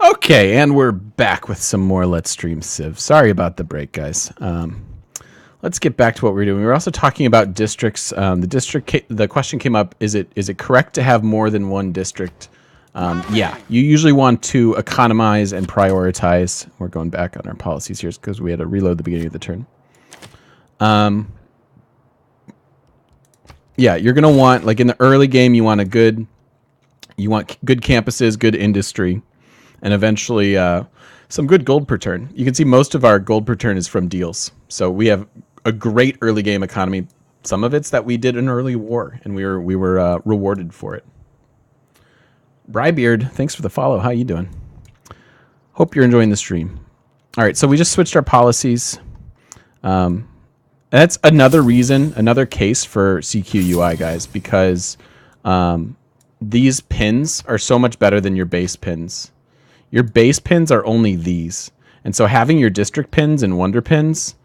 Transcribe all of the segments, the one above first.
Okay, and we're back with some more Let's Stream Civ. Sorry about the break, guys. Let's get back to what we're doing. We were also talking about districts. The question came up: is it correct to have more than one district? Yeah, you usually want to economize and prioritize. We're going back on our policies here because we had to reload the beginning of the turn. Yeah, you're gonna want, like in the early game, you want good campuses, good industry, and eventually some good gold per turn. You can see most of our gold per turn is from deals. So we have a great early game economy. Some of it's that we did an early war, and we were rewarded for it. Brybeard, thanks for the follow. How you doing? Hope you're enjoying the stream. All right, so we just switched our policies. That's another reason, another case for CQ UI, guys, because these pins are so much better than your base pins. Your base pins are only these. And so having your district pins and wonder pins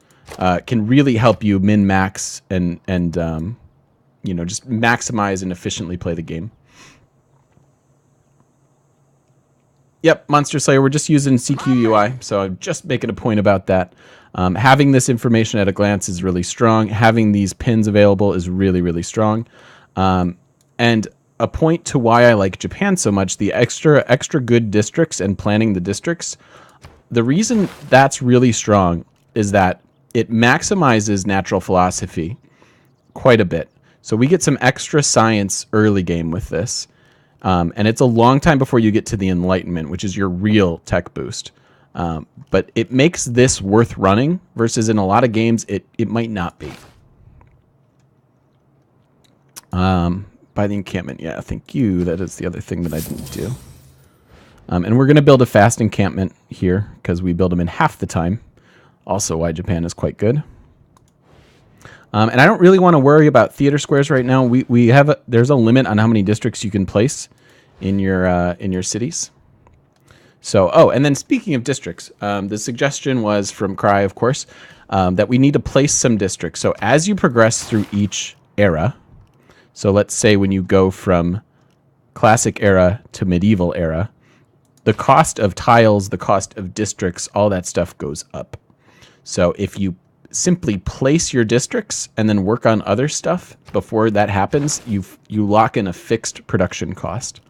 can really help you min-max and just maximize and efficiently play the game. Yep, Monster Slayer, we're just using CQ UI, so I'm just making a point about that. Having this information at a glance is really strong. Having these pins available is really, really strong. And a point to why I like Japan so much, the extra good districts and planning the districts, the reason that's really strong is that it maximizes natural philosophy quite a bit. So we get some extra science early game with this. And it's a long time before you get to the Enlightenment, which is your real tech boost. But it makes this worth running versus in a lot of games, it might not be. By the encampment. Yeah, thank you. That is the other thing that I didn't do. And we're going to build a fast encampment here because we build them in half the time. Also why Japan is quite good. And I don't really want to worry about theater squares right now. There's a limit on how many districts you can place in your cities. So, and then speaking of districts, the suggestion was from Cry, of course, that we need to place some districts. So as you progress through each era, so let's say when you go from classic era to medieval era, the cost of tiles, the cost of districts, all that stuff goes up. So if you simply place your districts and then work on other stuff before that happens, you lock in a fixed production cost.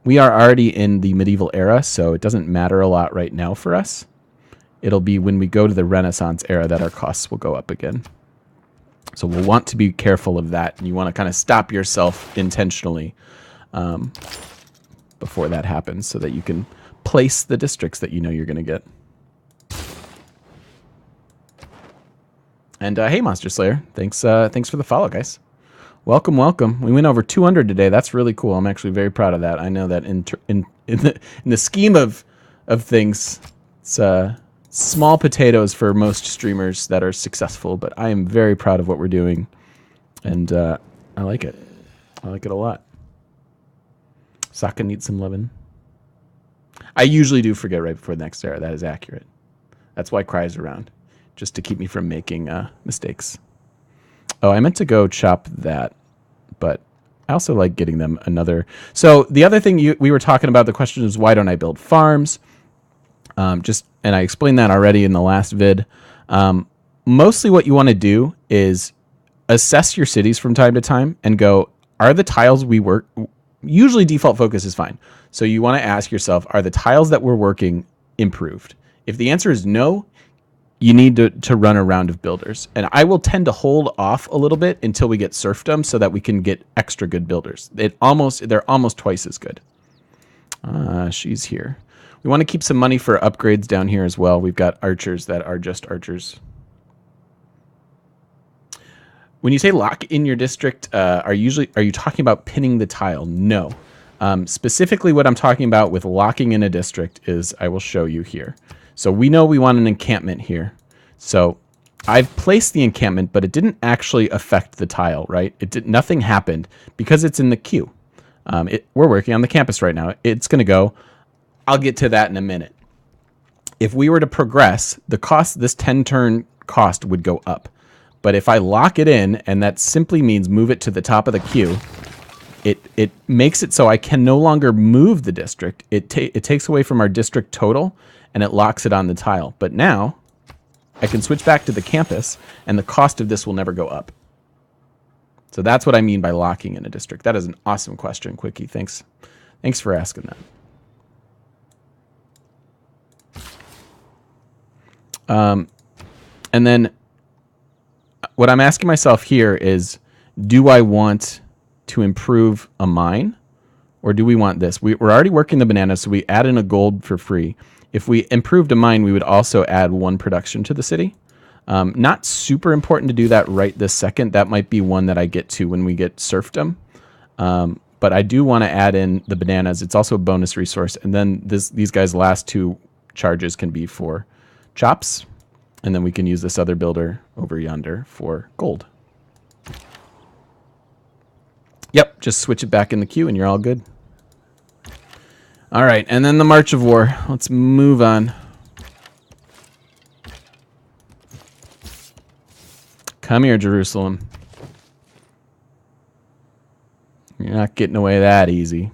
We are already in the medieval era, so it doesn't matter a lot right now for us. It'll be when we go to the Renaissance era that our costs will go up again. So we'll want to be careful of that, and you want to kind of stop yourself intentionally before that happens so that you can place the districts that you know you're going to get. And hey, Monster Slayer, thanks for the follow, guys. Welcome, welcome. We went over 200 today. That's really cool. I'm actually very proud of that. I know that in the scheme of things, it's small potatoes for most streamers that are successful. But I am very proud of what we're doing, and I like it. I like it a lot. Sokka needs some lovin'. I usually do forget right before the next era. That is accurate. That's why Cry's around, just to keep me from making mistakes. Oh, I meant to go chop that, but I also like getting them another. So the other thing we were talking about, the question is, why don't I build farms? And I explained that already in the last vid. Mostly what you want to do is assess your cities from time to time and go, are the tiles we work... Usually default focus is fine. So you want to ask yourself, are the tiles that we're working improved? If the answer is no, you need to run a round of builders. And I will tend to hold off a little bit until we get serfdom so that we can get extra good builders. They're almost twice as good. She's here. We want to keep some money for upgrades down here as well. We've got archers that are just archers. When you say lock in your district, are you talking about pinning the tile? No. Specifically what I'm talking about with locking in a district is, I will show you here. So we know we want an encampment here. So I've placed the encampment, but it didn't actually affect the tile, right? Nothing happened because it's in the queue. We're working on the campus right now. It's going to go. I'll get to that in a minute. If we were to progress, the cost, this 10-turn cost would go up. But if I lock it in, and that simply means move it to the top of the queue, it makes it so I can no longer move the district. It takes away from our district total, and it locks it on the tile. But now I can switch back to the campus, and the cost of this will never go up. So that's what I mean by locking in a district. That is an awesome question, Quickie. Thanks for asking that. And then what I'm asking myself here is, do I want to improve a mine, or do we want this? We're already working the bananas, so we add in a gold for free. If we improved a mine, we would also add 1 production to the city. Not super important to do that right this second. That might be one that I get to when we get serfdom. But I do want to add in the bananas. It's also a bonus resource. And then these guys' last 2 charges can be for chops. And then we can use this other builder over yonder for gold. Yep, just switch it back in the queue and you're all good. All right, and then the March of War. Let's move on. Come here, Jerusalem. You're not getting away that easy.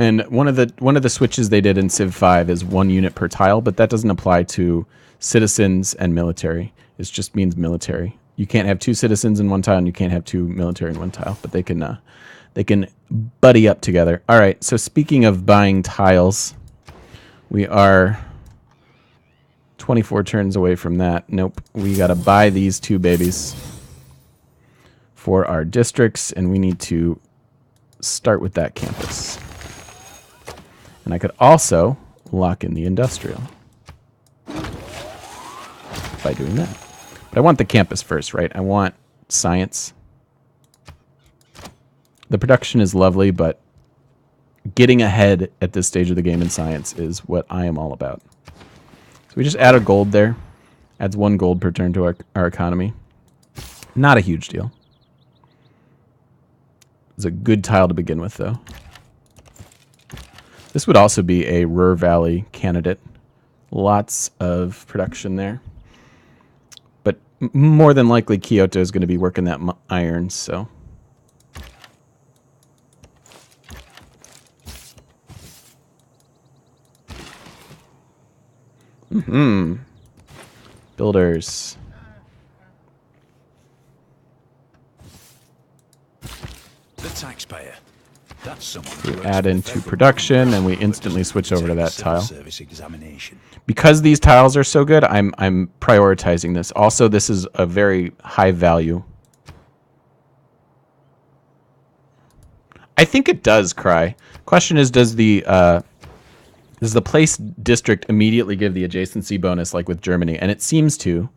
And one of the switches they did in Civ 5 is 1 unit per tile, but that doesn't apply to citizens and military. It just means military. You can't have 2 citizens in 1 tile, and you can't have 2 military in 1 tile, but they can buddy up together. All right. So speaking of buying tiles, we are 24 turns away from that. Nope. We got to buy these 2 babies for our districts, and we need to start with that campus. And I could also lock in the industrial by doing that. But I want the campus first, right? I want science. The production is lovely, but getting ahead at this stage of the game in science is what I am all about. So we just add a gold there. Adds 1 gold per turn to our economy. Not a huge deal. It's a good tile to begin with, though. This would also be a Ruhr Valley candidate. Lots of production there. But more than likely, Kyoto is going to be working that iron, so. Builders. The taxpayer. That's someone we add into production, and we instantly switch over to that tile. Because these tiles are so good, I'm prioritizing this. Also, this is a very high value. I think it does cry. Question is, does the place district immediately give the adjacency bonus like with Germany? And it seems to.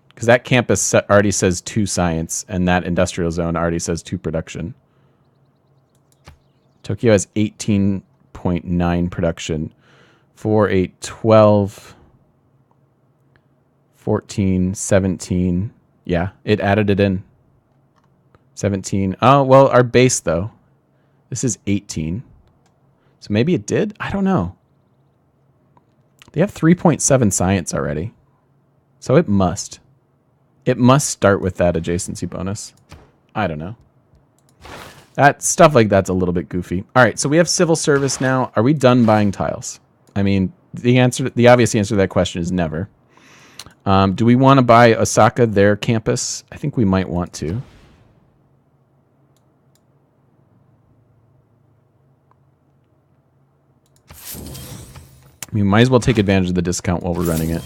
Because that campus already says 2 science, and that industrial zone already says 2 production. Tokyo has 18.9 production. 4, 8, 12, 14, 17. Yeah, it added it in. 17. Oh, well, our base, though. This is 18. So maybe it did? I don't know. They have 3.7 science already. So it must. It must start with that adjacency bonus. I don't know. That stuff like that's a little bit goofy. All right, so we have civil service now. Are we done buying tiles? I mean, the obvious answer to that question is never. Do we want to buy Osaka their campus? I think we might want to. We might as well take advantage of the discount while we're running it.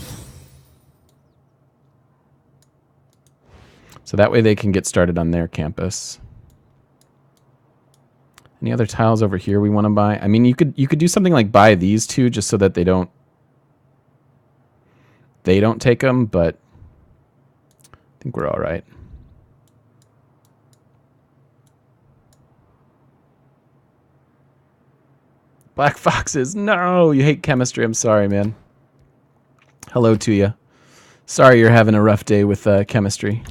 So that way they can get started on their campus. Any other tiles over here we want to buy? I mean, you could do something like buy these 2 just so that they don't take them, but I think we're all right. Black foxes. No, you hate chemistry. I'm sorry, man. Hello to you. Sorry you're having a rough day with chemistry.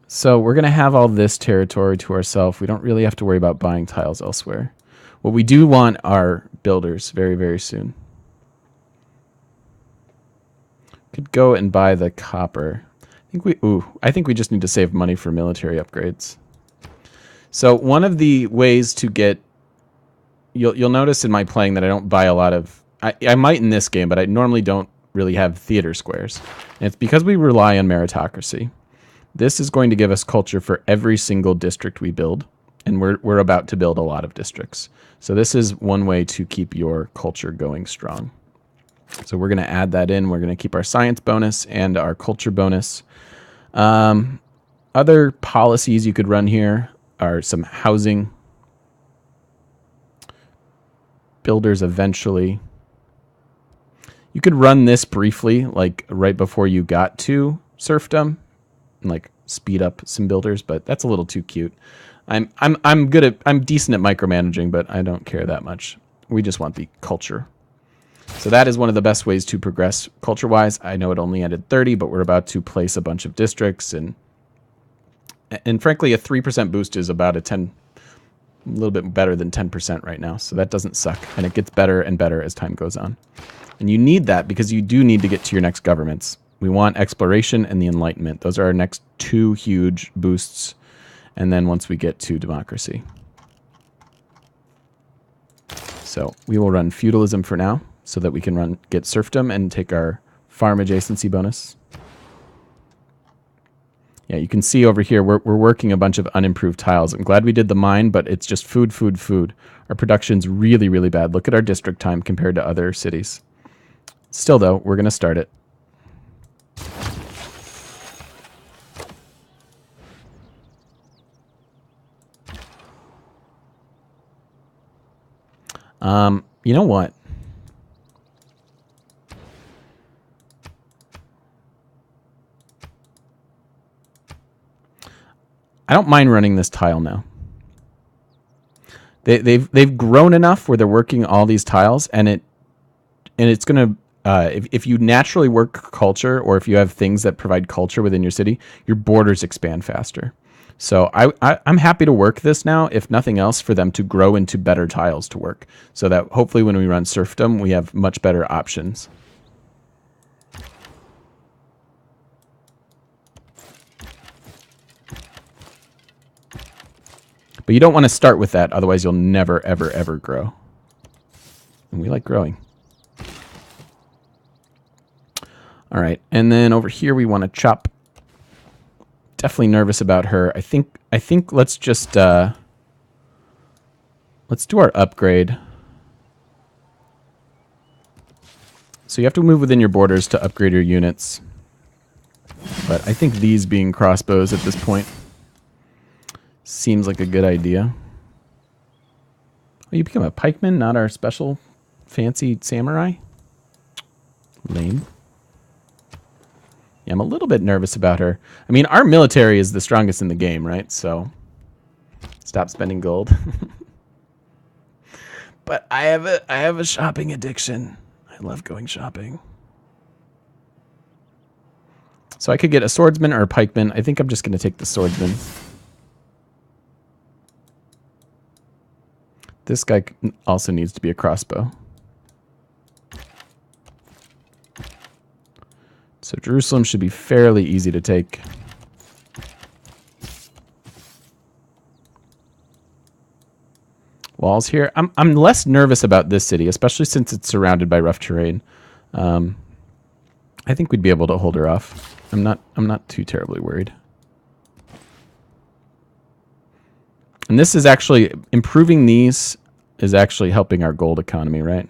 So we're going to have all this territory to ourselves. We don't really have to worry about buying tiles elsewhere. What we do want are builders very, very soon. Could go and buy the copper. I think we just need to save money for military upgrades. So one of the ways to get, you'll notice in my playing that I don't buy a lot of, I might in this game, but I normally don't really have theater squares. And it's because we rely on meritocracy. This is going to give us culture for every single district we build, and we're about to build a lot of districts. So this is one way to keep your culture going strong. So we're going to add that in. We're going to keep our science bonus and our culture bonus. Other policies you could run here are some housing, builders eventually. You could run this briefly, like right before you got to serfdom, and like speed up some builders, but that's a little too cute. I'm decent at micromanaging, but I don't care that much. We just want the culture. So that is one of the best ways to progress culture-wise. I know it only ended 30, but we're about to place a bunch of districts, and frankly, a 3% boost is about a little bit better than 10% right now. So that doesn't suck, and it gets better and better as time goes on. And you need that because you do need to get to your next governments. We want exploration and the Enlightenment. Those are our next two huge boosts. And then once we get to democracy. So we will run feudalism for now so that we can get serfdom and take our farm adjacency bonus. Yeah, you can see over here, we're working a bunch of unimproved tiles. I'm glad we did the mine, but it's just food, food, food. Our production's really, really bad. Look at our district time compared to other cities. Still, though, we're going to start it. You know what? I don't mind running this tile now. They've grown enough where they're working all these tiles, and it's gonna if you naturally work culture, or if you have things that provide culture within your city, your borders expand faster. So I'm happy to work this now, if nothing else, for them to grow into better tiles to work, so that hopefully when we run serfdom, we have much better options. But you don't want to start with that, otherwise you'll never, ever, ever grow. And we like growing. All right, and then over here we want to chop. Definitely nervous about her. I think let's just let's do our upgrade. So you have to move within your borders to upgrade your units. But I think these being crossbows at this point seems like a good idea. Oh, you become a pikeman, not our special fancy samurai? Lame. Yeah, I'm a little bit nervous about her. I mean, our military is the strongest in the game, right? So stop spending gold. But I have a shopping addiction. I love going shopping. So I could get a swordsman or a pikeman. I think I'm just going to take the swordsman. This guy also needs to be a crossbow. So Jerusalem should be fairly easy to take. Walls here. I'm less nervous about this city, especially since it's surrounded by rough terrain. I think we'd be able to hold her off. I'm not too terribly worried. And this is actually improving these is actually helping our gold economy, right?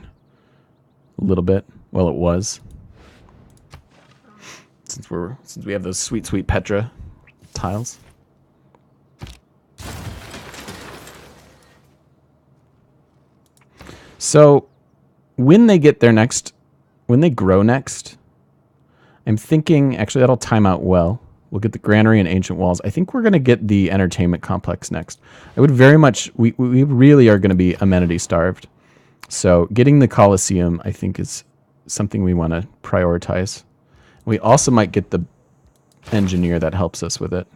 A little bit. Well, it was. Since we have those sweet Petra tiles. So when they grow next, I'm thinking actually that'll time out well. We'll get the granary and ancient walls. I think we're going to get the entertainment complex next. I would very much, we really are going to be amenity starved. So getting the Colosseum, I think, is something we want to prioritize. We also might get the engineer that helps us with it.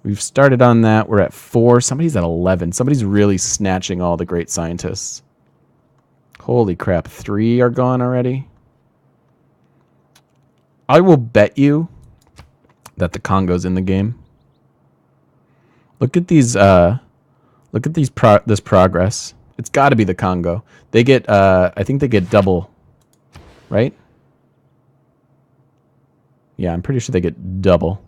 We've started on that. We're at 4. Somebody's at 11. Somebody's really snatching all the great scientists. Holy crap. 3 are gone already. I will bet you that the Congo's in the game. Look at these this progress. It's got to be the Congo. They get I think they get double, right? Yeah, I'm pretty sure they get double.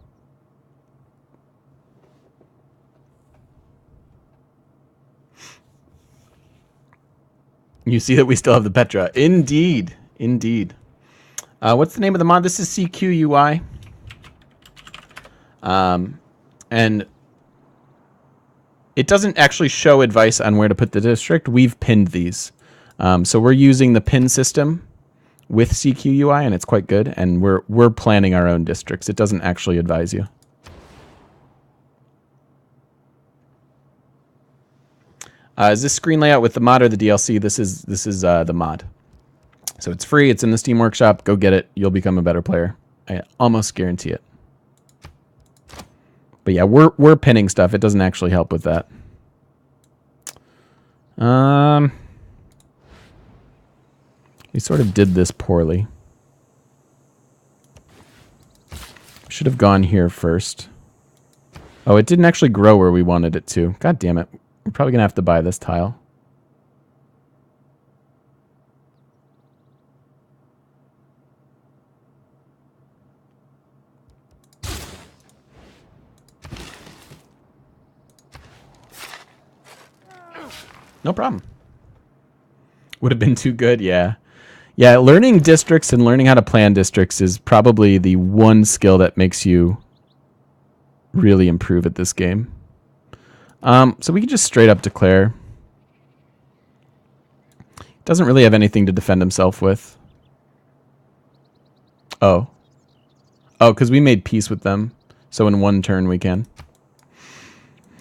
You see that we still have the Petra. Indeed. Indeed. What's the name of the mod? This is CQUI. And it doesn't actually show advice on where to put the district. We've pinned these. So we're using the pin system with CQUI, and it's quite good. And we're planning our own districts. It doesn't actually advise you. Is this screen layout with the mod or the DLC? This is the mod. So it's free. It's in the Steam Workshop. Go get it. You'll become a better player. I almost guarantee it. But yeah, we're pinning stuff. It doesn't actually help with that. We sort of did this poorly. Should have gone here first. Oh, it didn't actually grow where we wanted it to. God damn it. We're probably going to have to buy this tile. No problem. Would have been too good, yeah. Yeah, learning districts and learning how to plan districts is probably the one skill that makes you really improve at this game. So we can just straight up declare. Doesn't really have anything to defend himself with. Oh. Oh, because we made peace with them. So in one turn we can.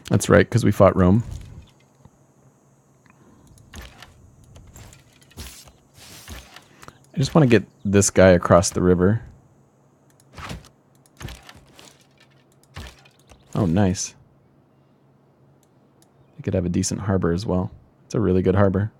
That's right, because we fought Rome. I just want to get this guy across the river. Oh, nice. We could have a decent harbor as well. It's a really good harbor.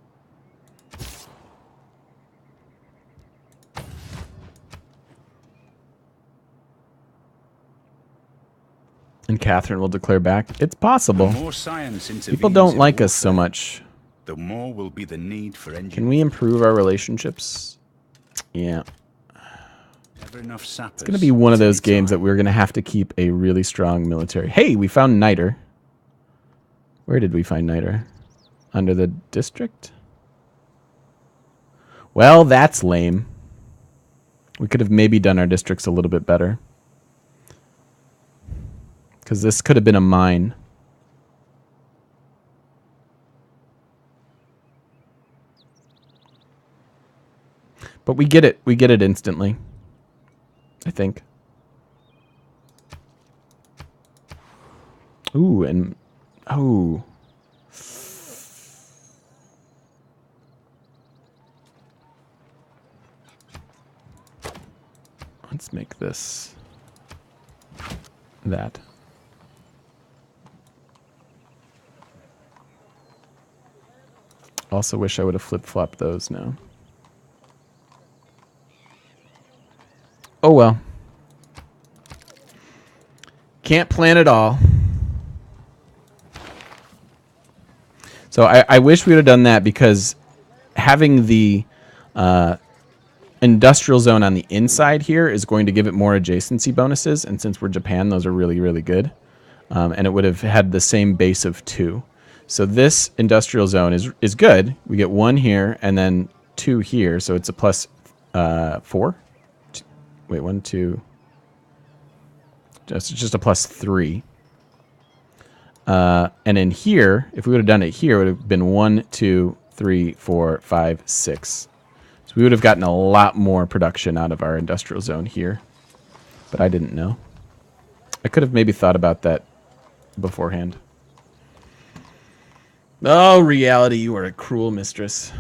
And Catherine will declare back. It's possible. The more science People don't like us so much. The more will be the need for engineers. Can we improve our relationships? Yeah. It's going to be one of those games that we're going to have to keep a really strong military. Hey, we found Niter. Where did we find Niter? Under the district? Well, that's lame. We could have maybe done our districts a little bit better. Because this could have been a mine. But we get it. We get it instantly. I think. Ooh, and... Oh. Let's make this... that. Also wish I would have flip-flopped those now. Oh well. Can't plan it all. So I wish we would have done that, because having the industrial zone on the inside here is going to give it more adjacency bonuses. And since we're Japan, those are really, really good. And it would have had the same base of 2. So this industrial zone is good. We get 1 here and then 2 here. So it's a plus 4. Wait, 1, 2. Just a plus 3. And in here, if we would have done it here, it would have been 1, 2, 3, 4, 5, 6. So we would have gotten a lot more production out of our industrial zone here. But I didn't know. I could have maybe thought about that beforehand. Oh, reality, you are a cruel mistress.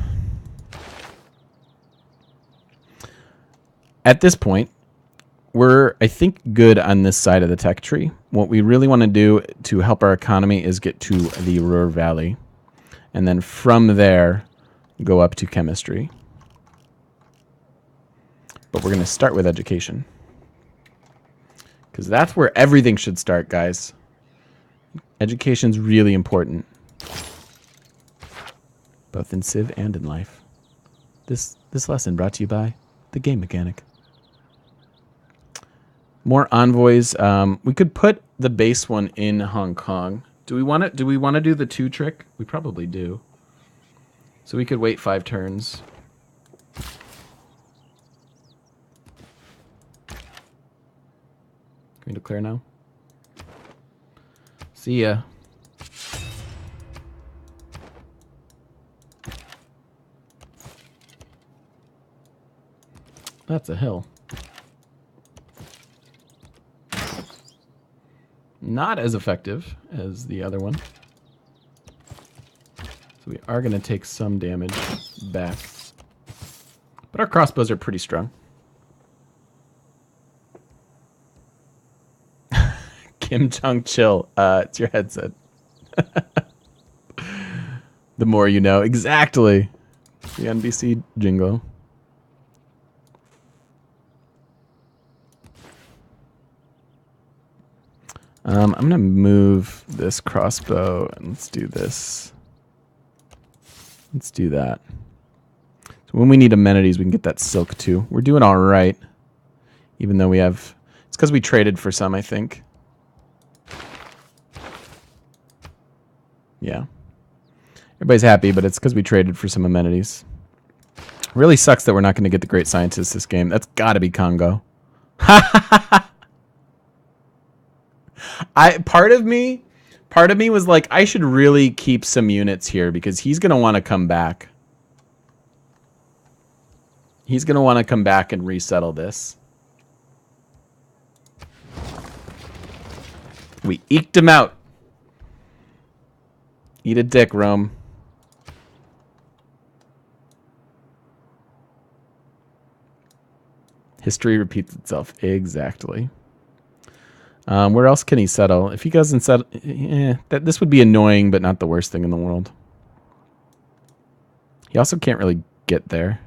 At this point, we're, I think, good on this side of the tech tree. What we really want to do to help our economy is get to the Ruhr Valley. And then from there, go up to chemistry. But we're going to start with education. Because that's where everything should start, guys. Education's really important. Both in Civ and in life. This lesson brought to you by the Game Mechanic. More envoys. We could put the base one in Hong Kong. Do we want to do the 2 trick? We probably do. So we could wait 5 turns. Can we declare now? See ya. That's a hill. Not as effective as the other one. So we are going to take some damage back. But our crossbows are pretty strong. Kim Jong chill. It's your headset. The more you know. Exactly. The NBC jingle. I'm going to move this crossbow and let's do this. Let's do that. So when we need amenities, we can get that silk too. We're doing all right. Even though we have... It's because we traded for some, I think. Yeah. Everybody's happy, but it's because we traded for some amenities. Really sucks that we're not going to get the great scientists this game. That's got to be Congo. Part of me was like, I should really keep some units here because he's going to want to come back. He's going to want to come back and resettle this. We eked him out. Eat a dick, Rome. History repeats itself. Exactly. Where else can he settle? If he doesn't settle... this would be annoying, but not the worst thing in the world. He also can't really get there.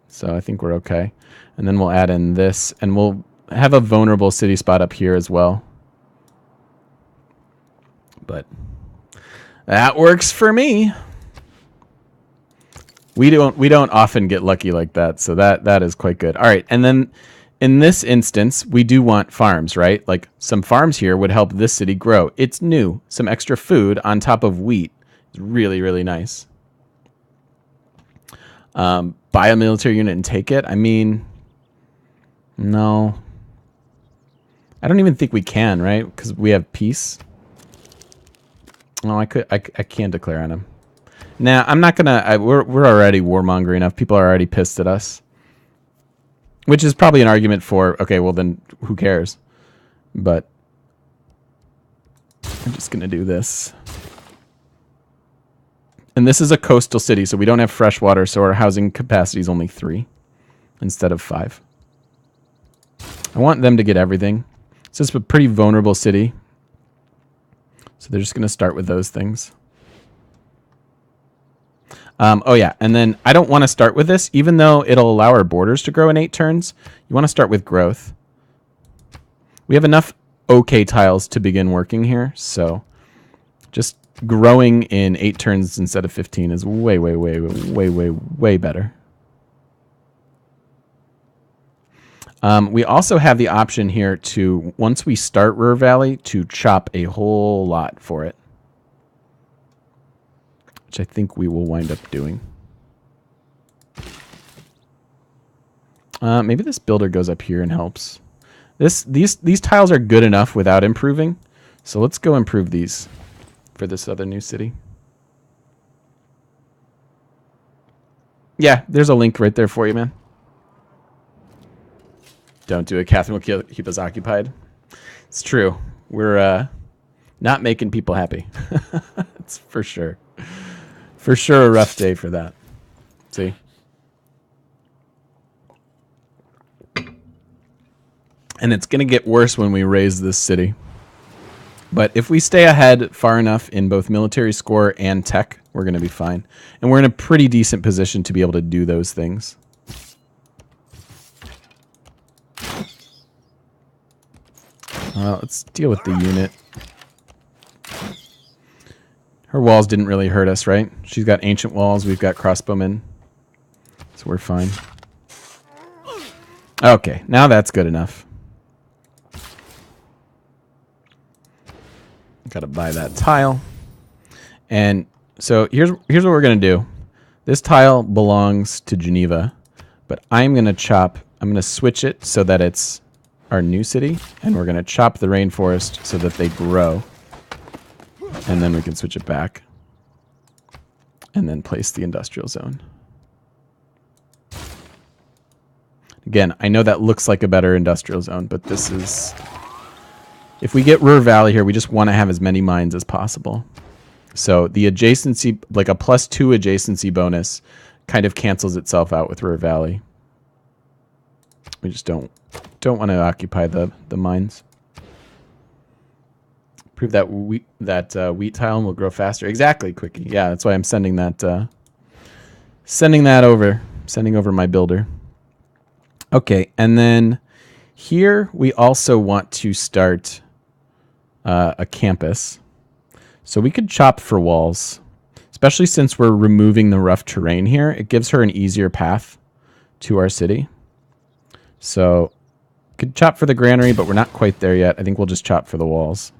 So I think we're okay. And then we'll add in this, and we'll have a vulnerable city spot up here as well. But that works for me. We don't often get lucky like that, so that is quite good. All right, and then in this instance, we do want farms, right? Like some farms here would help this city grow. It's new. Some extra food on top of wheat is really, really nice. Buy a military unit and take it. I mean, no. I don't even think we can, right? Because we have peace. No, I can't declare on him. Nah, I'm not gonna. We're already warmongering enough. People are already pissed at us, which is probably an argument for okay. Well, then who cares? But I'm just gonna do this. And this is a coastal city, so we don't have fresh water, so our housing capacity is only 3 instead of 5. I want them to get everything. It's just a pretty vulnerable city. So they're just going to start with those things. Oh, yeah. And then I don't want to start with this, even though it'll allow our borders to grow in 8 turns. You want to start with growth. We have enough okay tiles to begin working here, so just growing in 8 turns instead of 15 is way, way, way, way, way, way better. We also have the option here to, once we start Ruhr Valley, to chop a whole lot for it. Which I think we will wind up doing. Maybe this builder goes up here and helps. These tiles are good enough without improving. So let's go improve these for this other new city. Yeah, there's a link right there for you, man. Don't do it. Catherine will keep us occupied. It's true. We're not making people happy. It's for sure. For sure a rough day for that. See? And it's going to get worse when we raise this city. But if we stay ahead far enough in both military score and tech, we're going to be fine. And we're in a pretty decent position to be able to do those things. Let's deal with the unit. Her walls didn't really hurt us, right? She's got ancient walls. We've got crossbowmen. So we're fine. Okay, now that's good enough. Got to buy that tile. And so here's what we're going to do. This tile belongs to Geneva, but I'm going to switch it so that it's our new city, and we're going to chop the rainforest so that they grow. And then we can switch it back. And then place the industrial zone. Again, I know that looks like a better industrial zone, but this is... If we get Ruhr Valley here, we just want to have as many mines as possible. So the adjacency, like a +2 adjacency bonus, kind of cancels itself out with Ruhr Valley. We just don't want to occupy the mines. Prove that wheat tile and will grow faster. Exactly, Quickie. Yeah, that's why I'm sending that over. Sending over my builder. Okay, and then here we also want to start a campus. So we could chop for walls, especially since we're removing the rough terrain here. It gives her an easier path to our city. So could chop for the granary, but we're not quite there yet. I think we'll just chop for the walls.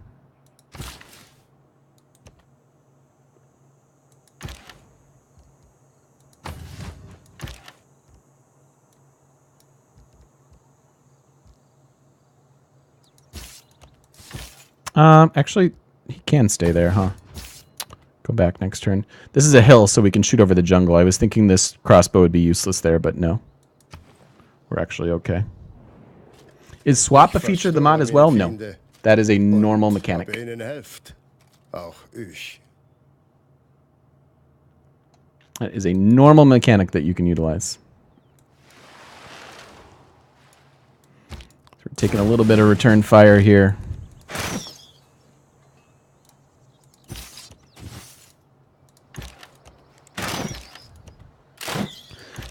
Actually, he can stay there, huh? Go back next turn. This is a hill, so we can shoot over the jungle. I was thinking this crossbow would be useless there, but no. We're actually okay. Is swap a feature of the mod as well? No. That is a normal mechanic. That is a normal mechanic that you can utilize. So we're taking a little bit of return fire here.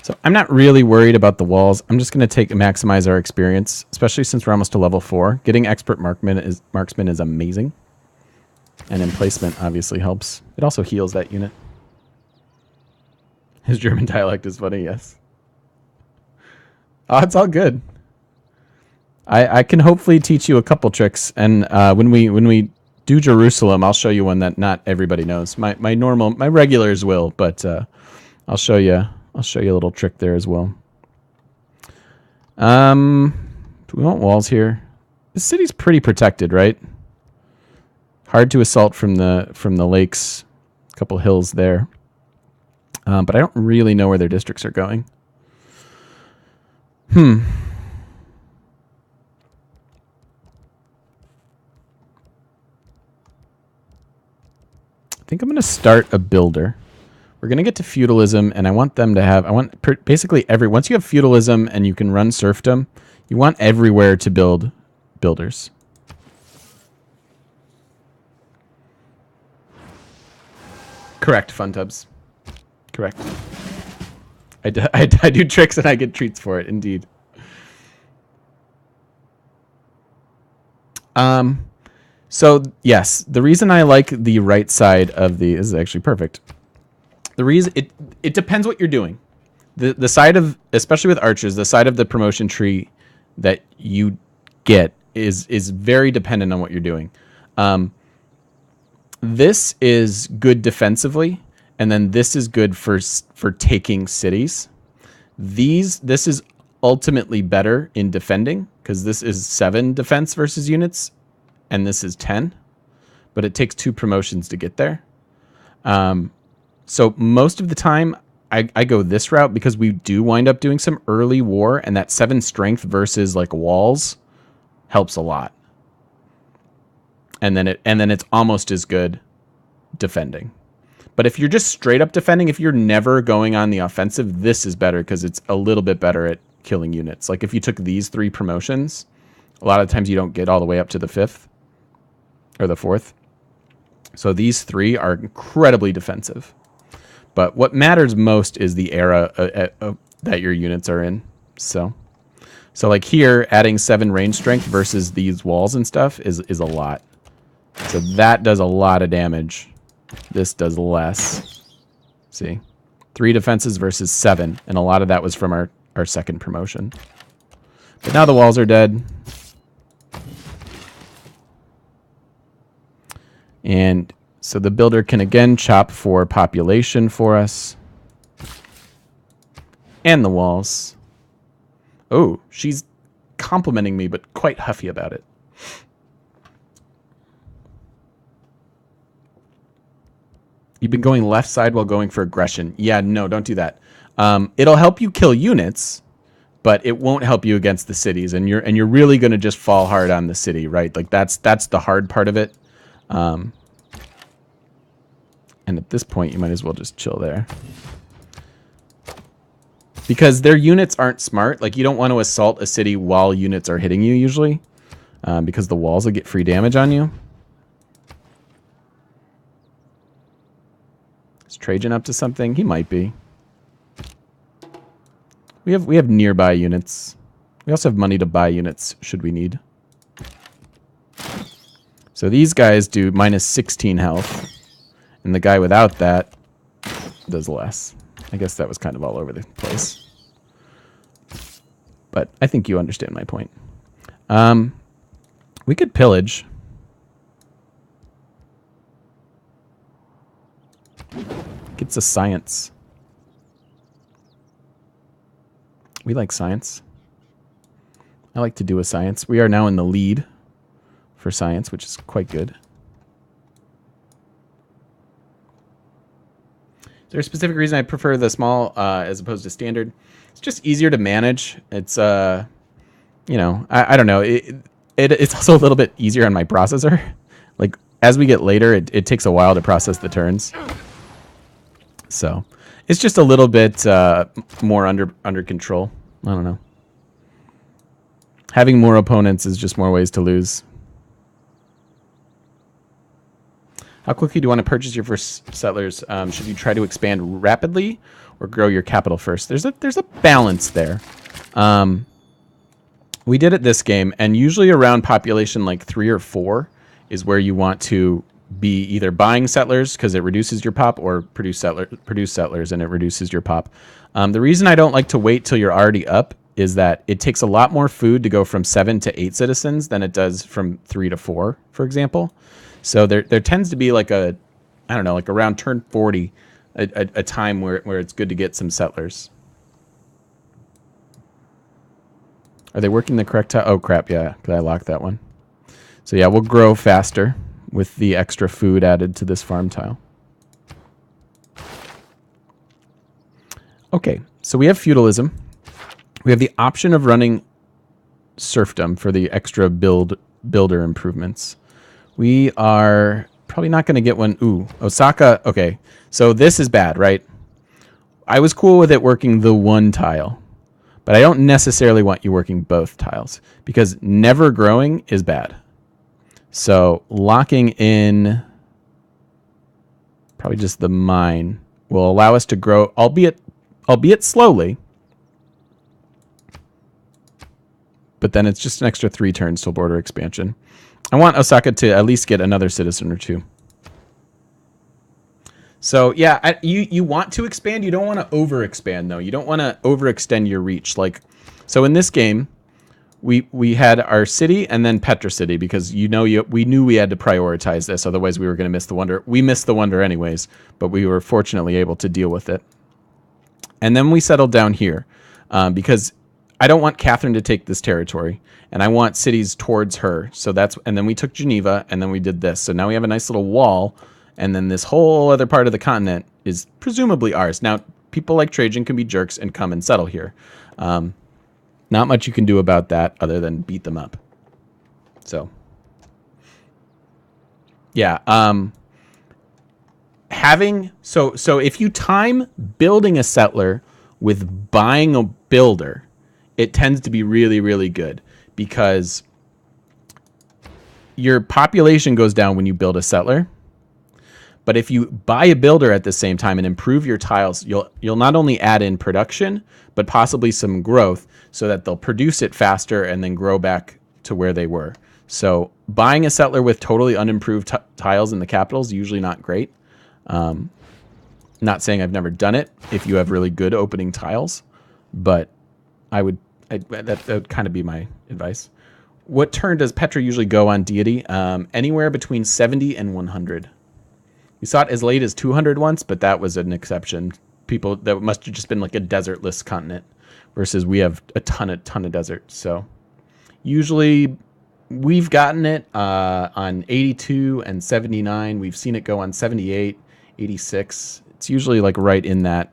So I'm not really worried about the walls. I'm just going to maximize our experience, especially since we're almost to level 4. Getting expert marksman is amazing. And emplacement obviously helps. It also heals that unit. His German dialect is funny, yes. Oh, it's all good. I can hopefully teach you a couple tricks, and when we do Jerusalem, I'll show you one that not everybody knows. My regulars will, but I'll show you a little trick there as well. Do we want walls here? The city's pretty protected, right? Hard to assault from the lakes. A couple hills there. But I don't really know where their districts are going. I think I'm going to start a builder. We're going to get to feudalism, and I want them to have... basically once you have feudalism and you can run serfdom, you want everywhere to build builders. Correct, Funtubs. Correct. I do tricks and I get treats for it, indeed. So, yes, the reason I like the right side of the... This is actually perfect. The reason... It depends what you're doing. The side of... Especially with archers, the side of the promotion tree that you get is very dependent on what you're doing. This is good defensively, and then this is good for taking cities. This is ultimately better in defending, because this is 7 defense versus units, and this is 10. But it takes 2 promotions to get there. So most of the time, I go this route because we do wind up doing some early war, and that 7 strength versus like walls helps a lot. And then it's almost as good defending. But if you're just straight up defending, if you're never going on the offensive, this is better because it's a little bit better at killing units. Like if you took these 3 promotions, A lot of times you don't get all the way up to the 5th or the 4th. So these 3 are incredibly defensive. But what matters most is the era that your units are in. So like here, adding 7 range strength versus these walls and stuff is a lot. So that does a lot of damage. This does less. See? 3 defenses versus 7. And a lot of that was from our second promotion. But now the walls are dead. And so the builder can again chop for population for us. And the walls. Oh, she's complimenting me, but quite huffy about it. You've been going left side while going for aggression. Yeah, no, don't do that. It'll help you kill units, but it won't help you against the cities. And you're really going to just fall hard on the city, right? Like that's the hard part of it. And at this point, you might as well just chill there. Because their units aren't smart. Like, you don't want to assault a city while units are hitting you, usually. Because the walls will get free damage on you. Is Trajan up to something? He might be. We have nearby units. We also have money to buy units, should we need. So these guys do minus 16 health. And the guy without that does less. I guess that was kind of all over the place. But I think you understand my point. We could pillage. Gets a science. We like science. I like to do a science. We are now in the lead for science, which is quite good. Is there a specific reason I prefer the small as opposed to standard? It's just easier to manage. It's, you know, I don't know. It's also a little bit easier on my processor. Like, as we get later, it takes a while to process the turns. So, it's just a little bit more under control. I don't know. Having more opponents is just more ways to lose. How quickly do you want to purchase your first settlers? Should you try to expand rapidly or grow your capital first? There's a balance there. We did it this game, and usually around population like 3 or 4 is where you want to be either buying settlers because it reduces your pop, or produce settlers and it reduces your pop. The reason I don't like to wait till you're already up is that it takes a lot more food to go from 7 to 8 citizens than it does from 3 to 4, for example. So there tends to be like I don't know, like around turn 40, a time where it's good to get some settlers. Are they working the correct time? Oh, crap, yeah, because I locked that one. So yeah, we'll grow faster with the extra food added to this farm tile. Okay, so we have feudalism. We have the option of running serfdom for the extra builder improvements. We are probably not going to get one. Ooh, Osaka. Okay, so this is bad, right? I was cool with it working the one tile, but I don't necessarily want you working both tiles because never growing is bad. So locking in probably just the mine will allow us to grow, albeit slowly. But then it's just an extra 3 turns till border expansion. I want Osaka to at least get another citizen or 2. So yeah, you want to expand. You don't want to overexpand though. You don't want to overextend your reach. Like, so in this game, we had our city and then Petra City because we knew we had to prioritize this. Otherwise, we were going to miss the wonder. We missed the wonder anyways, but we were fortunately able to deal with it. And then we settled down here because I don't want Catherine to take this territory, and I want cities towards her. So and then we took Geneva, and then we did this. So now we have a nice little wall, and then this whole other part of the continent is presumably ours. Now, people like Trajan can be jerks and come and settle here. Not much you can do about that other than beat them up. So, yeah. So if you time building a settler with buying a builder, it tends to be really, really good because your population goes down when you build a settler. But if you buy a builder at the same time and improve your tiles, you'll not only add in production, but possibly some growth so that they'll produce it faster and then grow back to where they were. So buying a settler with totally unimproved tiles in the capital is usually not great. Not saying I've never done it if you have really good opening tiles, but that would kind of be my advice. What turn does Petra usually go on deity? Anywhere between 70 and 100. We saw it as late as 200 once, but that was an exception. That must have just been like a desertless continent, versus we have a ton of desert. So usually we've gotten it on 82 and 79. We've seen it go on 78, 86. It's usually like right in that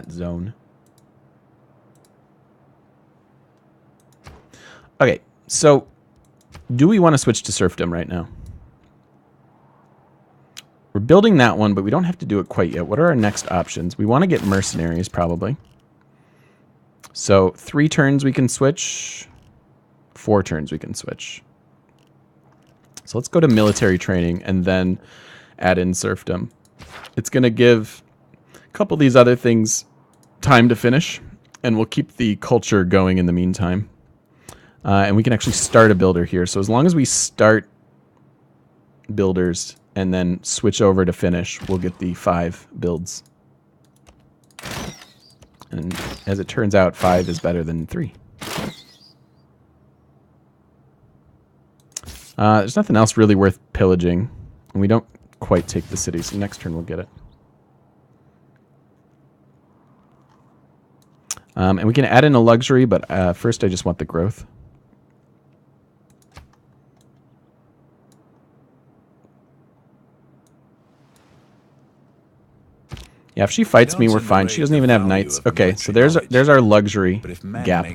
zone. Okay, so do we want to switch to serfdom right now? We're building that one, but we don't have to do it quite yet. What are our next options? We want to get mercenaries, probably. So 3 turns we can switch. 4 turns we can switch. So let's go to military training and then add in serfdom. It's going to give a couple of these other things time to finish, and we'll keep the culture going in the meantime. And we can actually start a builder here. So as long as we start builders and then switch over to finish, we'll get the 5 builds. And as it turns out, 5 is better than 3. There's nothing else really worth pillaging. And we don't quite take the city, so next turn we'll get it. And we can add in a luxury, but first I just want the growth. Yeah, if she fights me, we're fine. She doesn't even have knights. Okay, so there's our luxury gap.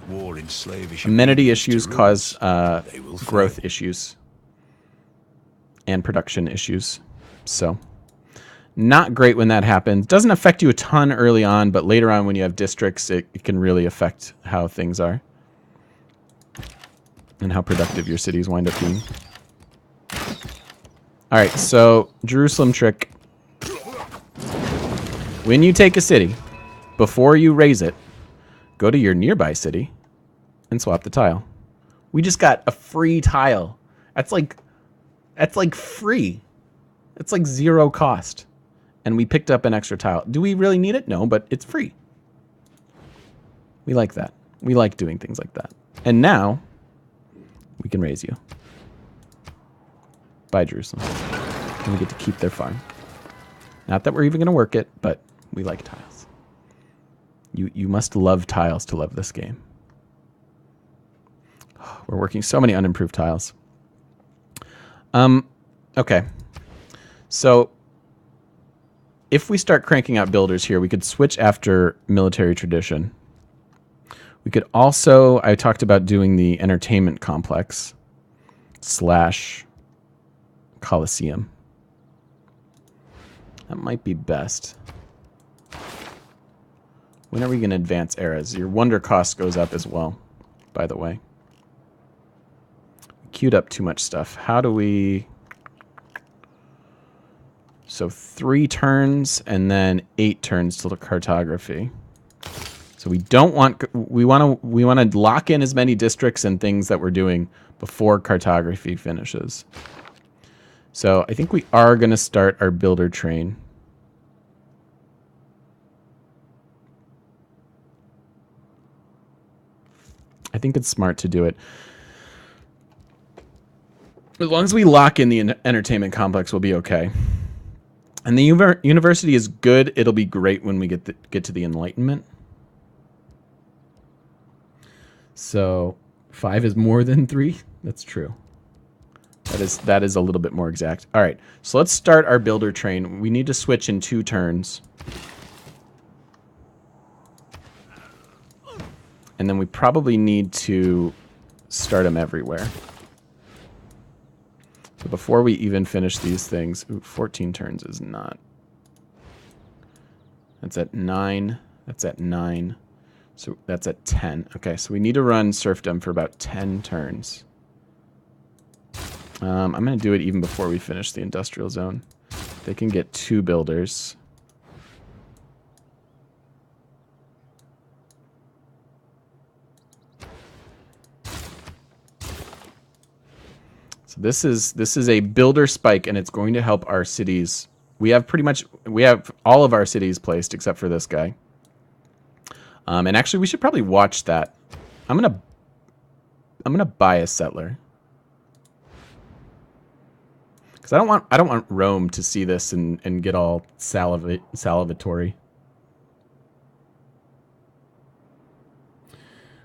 Amenity issues cause growth issues and production issues. So not great when that happens. Doesn't affect you a ton early on, but later on when you have districts, it can really affect how things are and how productive your cities wind up being. All right, so Jerusalem trick. When you take a city, before you raise it, go to your nearby city and swap the tile. We just got a free tile. That's like free. It's like 0 cost. And we picked up an extra tile. Do we really need it? No, but it's free. We like that. We like doing things like that. And now we can raise you. Bye, Jerusalem. And we get to keep their farm. Not that we're even going to work it, but we like tiles. You must love tiles to love this game. We're working so many unimproved tiles. Okay. So if we start cranking out builders here, we could switch after military tradition. We could also, I talked about doing the entertainment complex / Coliseum. That might be best. When are we going to advance eras? Your wonder cost goes up as well, by the way. We queued up too much stuff. How do we... So 3 turns and then 8 turns to the cartography. So we don't want... We want to lock in as many districts and things that we're doing before cartography finishes. So I think we are going to start our builder train. I think it's smart to do it. As long as we lock in the entertainment complex, we'll be okay. And the university is good. It'll be great when we get to the Enlightenment. So 5 is more than 3. That's true. That is a little bit more exact. All right, so let's start our builder train. We need to switch in 2 turns. And then we probably need to start them everywhere. So before we even finish these things... Ooh, 14 turns is not... That's at 9. That's at 9. So that's at 10. Okay, so we need to run serfdom for about 10 turns. I'm going to do it even before we finish the industrial zone. They can get 2 builders. So this is a builder spike, and it's going to help our cities. We have all of our cities placed except for this guy. And actually, we should probably watch that. I'm gonna buy a settler because I don't want Rome to see this and get all salivatory.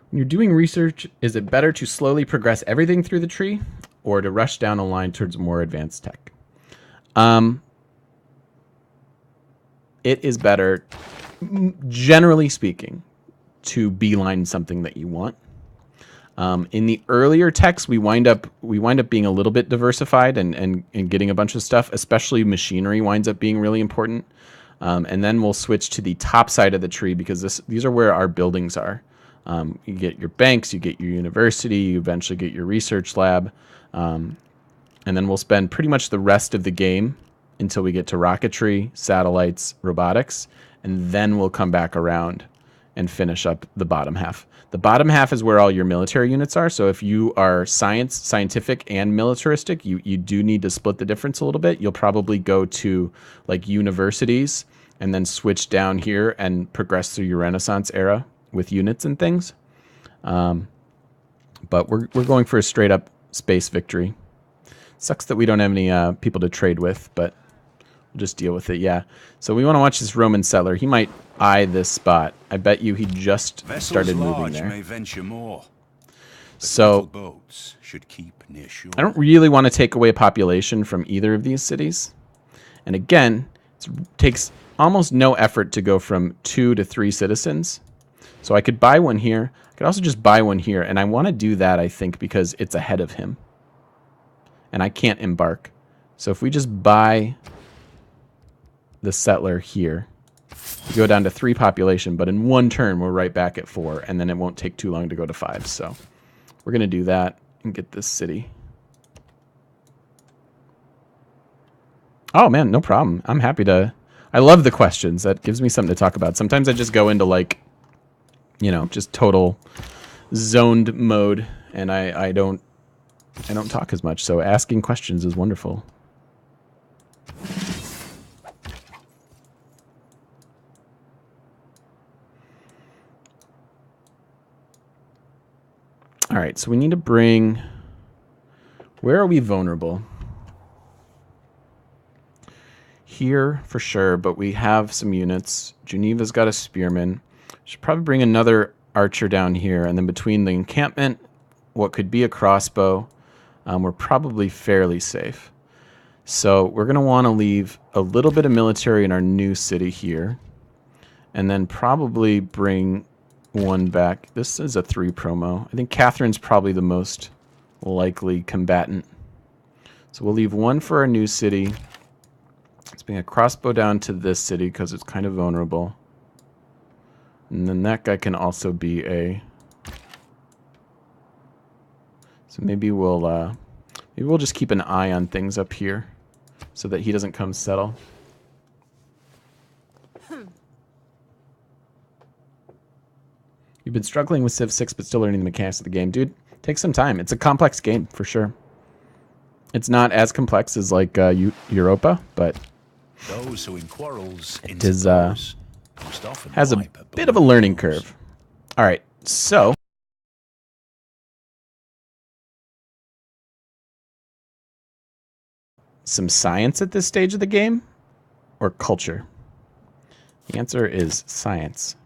When you're doing research, is it better to slowly progress everything through the tree or to rush down a line towards more advanced tech? It is better, generally speaking, to beeline something that you want. In the earlier techs, we wind up being a little bit diversified and getting a bunch of stuff, especially machinery winds up being really important. And then we'll switch to the top side of the tree because these are where our buildings are. You get your banks, you get your university, you eventually get your research lab. And then we'll spend pretty much the rest of the game until we get to rocketry, satellites, robotics, and then we'll come back around and finish up the bottom half. The bottom half is where all your military units are. So if you are scientific, and militaristic, you do need to split the difference a little bit. You'll probably go to like universities and then switch down here and progress through your Renaissance era with units and things. But we're going for a straight up space victory. Sucks that we don't have any people to trade with, but we'll just deal with it. Yeah. So we want to watch this Roman settler. He might eye this spot. I bet you he just started moving there. May venture more, so boats should keep near shore. I don't really want to take away population from either of these cities. And again, it takes almost no effort to go from 2 to 3 citizens. So I could buy one here. I could also just buy one here. And I want to do that, I think, because it's ahead of him. And I can't embark. So if we just buy the settler here, we go down to 3 population, but in 1 turn we're right back at 4, and then it won't take too long to go to 5. So we're going to do that and get this city. Oh man, no problem. I'm happy to. I love the questions. That gives me something to talk about. Sometimes I just go into like, just total zoned mode, and I don't talk as much. So asking questions is wonderful. All right, so we need to bring... Where are we vulnerable? Here, for sure, but we have some units. Geneva's got a spearman. Should probably bring another archer down here, and then between the encampment, what could be a crossbow, we're probably fairly safe. So we're going to want to leave a little bit of military in our new city here, and then probably bring... one back. This is a 3 promo. I think Catherine's probably the most likely combatant. So we'll leave 1 for our new city. Let's bring a crossbow down to this city because it's kind of vulnerable. And then that guy can also be a... So maybe we'll just keep an eye on things up here so that he doesn't come settle. You've been struggling with Civ 6 but still learning the mechanics of the game. Dude, take some time. It's a complex game, for sure. It's not as complex as, like, Europa, but those who in quarrels it is, has a bit of a learning curve. All right, so... some science at this stage of the game? Or culture? The answer is science.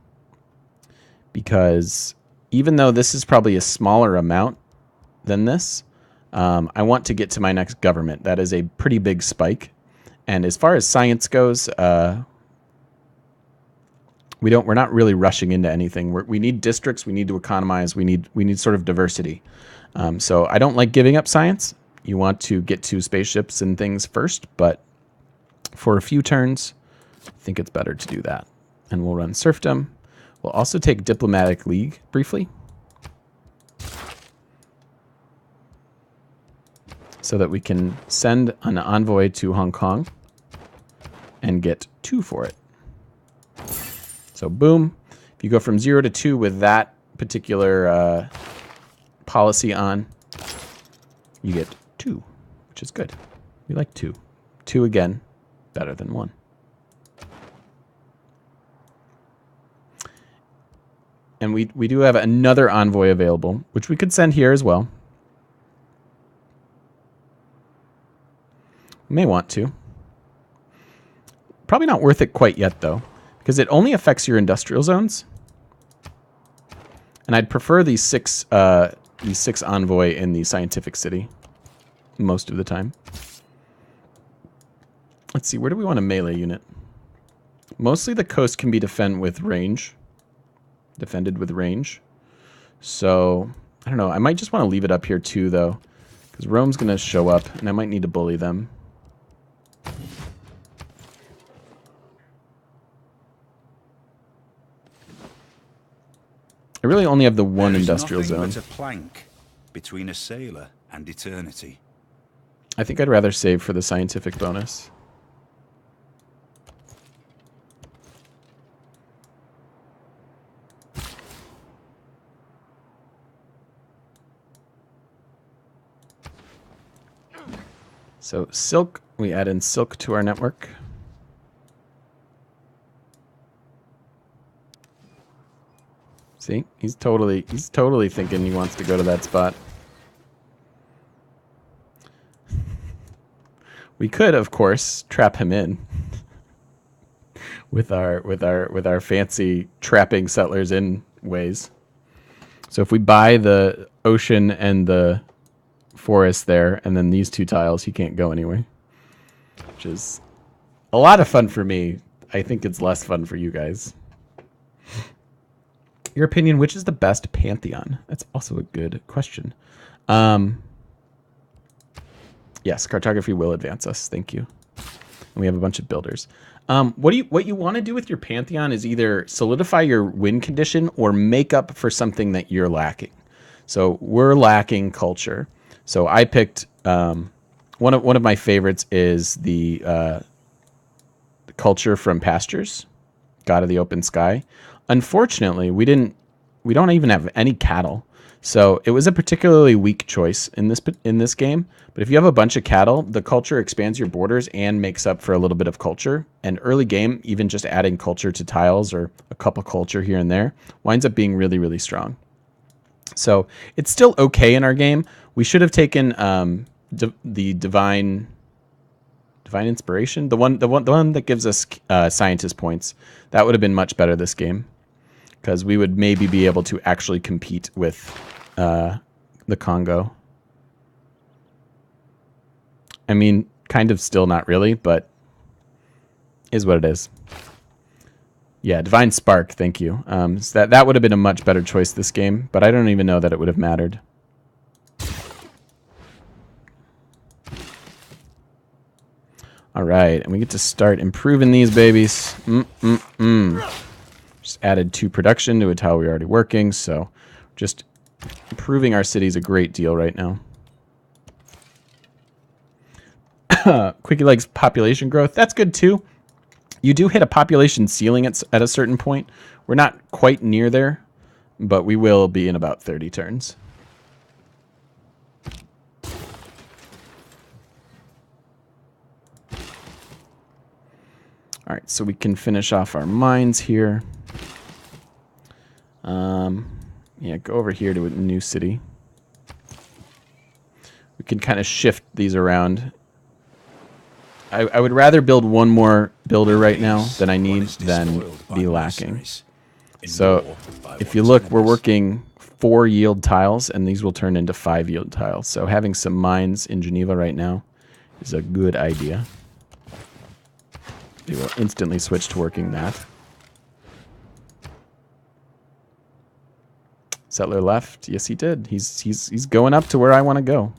Because even though this is probably a smaller amount than this, I want to get to my next government. That is a pretty big spike. And as far as science goes, we're not really rushing into anything. We need districts. We need to economize. We need sort of diversity. So I don't like giving up science. You want to get to spaceships and things first, but for a few turns, I think it's better to do that. And we'll run serfdom. We'll also take Diplomatic League briefly. so that we can send an envoy to Hong Kong and get 2 for it. So boom, if you go from 0 to 2 with that particular policy on, you get 2, which is good. We like 2. 2 again, better than 1. And we do have another envoy available, which we could send here as well. May want to. Probably not worth it quite yet, though, because it only affects your industrial zones. And I'd prefer these 6 envoy in the scientific city most of the time. Let's see, where do we want a melee unit? Mostly the coast can be defended with range. So, I don't know. I might just want to leave it up here too, though, because Rome's going to show up, and I might need to bully them. I really only have the one industrial zone. But a plank between a sailor and eternity. I think I'd rather save for the scientific bonus. So silk, we add in silk to our network. See, he's totally thinking he wants to go to that spot. We could, of course, trap him in with our fancy trapping settlers in ways. So if we buy the ocean and the forest there, and then these 2 tiles, he can't go anywhere. Which is a lot of fun for me. I think it's less fun for you guys. Your opinion, which is the best pantheon? That's also a good question. Yes, cartography will advance us. Thank you. And we have a bunch of builders. What you want to do with your pantheon is either solidify your win condition or make up for something that you're lacking. So we're lacking culture. So I picked one of my favorites is the culture from Pastures, God of the Open Sky. Unfortunately, we don't even have any cattle. So it was a particularly weak choice in this game. But if you have a bunch of cattle, the culture expands your borders and makes up for a little bit of culture. And early game, even just adding culture to tiles or a couple culture here and there winds up being really, really strong. So it's still okay in our game. We should have taken the divine inspiration, the one that gives us scientist points. That would have been much better this game, because we would maybe be able to actually compete with the Congo. I mean, kind of still not really, but is what it is. Yeah, Divine Spark, thank you. So that would have been a much better choice this game, but I don't even know that it would have mattered. All right, and we get to start improving these babies. Just added 2 production to a tile we're already working, so just improving our cities a great deal right now. Quickie Legs population growth, that's good too. You do hit a population ceiling at a certain point. We're not quite near there, but we will be in about 30 turns. All right, so we can finish off our mines here. Yeah, go over here to a new city. We can kind of shift these around. I would rather build one more builder right now than I need than be lacking. So if you look, we're working 4 yield tiles, and these will turn into 5 yield tiles. So having some mines in Geneva right now is a good idea. They will instantly switch to working that. Settler left. Yes, he did. He's going up to where I want to go.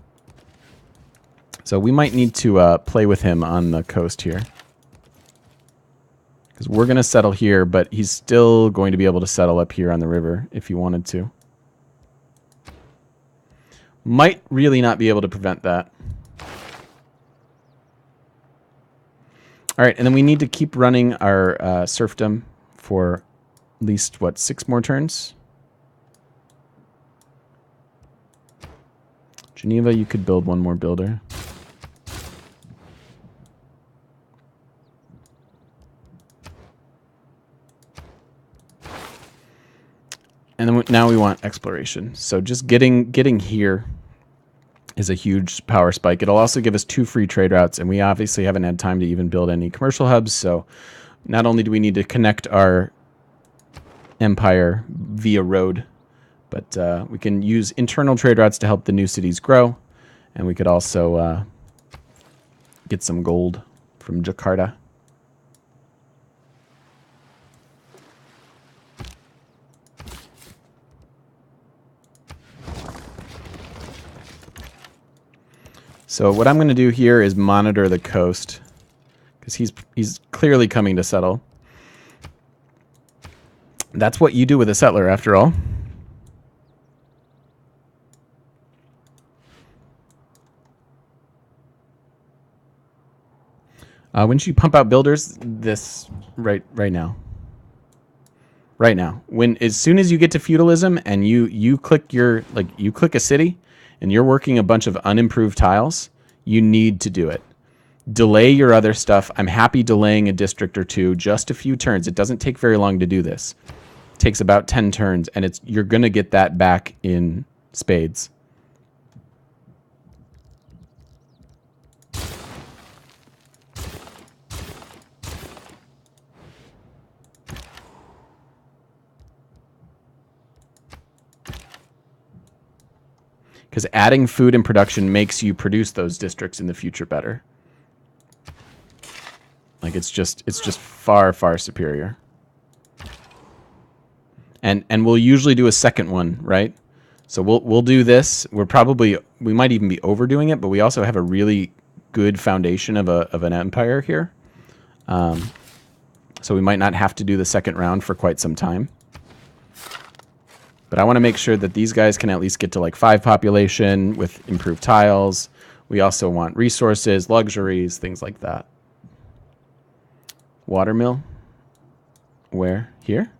So we might need to play with him on the coast here, because we're going to settle here, but he's still going to be able to settle up here on the river if he wanted to. Might really not be able to prevent that. All right, and then we need to keep running our serfdom for at least, what, 6 more turns? Geneva, you could build one more builder. And then now we want exploration. So just getting here is a huge power spike. It'll also give us 2 free trade routes, and we obviously haven't had time to even build any commercial hubs. So not only do we need to connect our empire via road, but we can use internal trade routes to help the new cities grow, and we could also get some gold from Jakarta. So what I'm going to do here is monitor the coast, because he's clearly coming to settle. That's what you do with a settler, after all. When should you pump out builders? This right now. Right now. As soon as you get to feudalism and you click you click a city and you're working a bunch of unimproved tiles, you need to do it. Delay your other stuff. I'm happy delaying a district or 2, just a few turns. It doesn't take very long to do this. It takes about 10 turns, and you're going to get that back in spades. Because adding food and production makes you produce those districts in the future better. Like it's just far, far superior. And we'll usually do a second one, right? So we'll do this. We might even be overdoing it, but we also have a really good foundation of an empire here. So we might not have to do the second round for quite some time. But I want to make sure that these guys can at least get to like 5 population with improved tiles. We also want resources, luxuries, things like that. Watermill. Where? Here?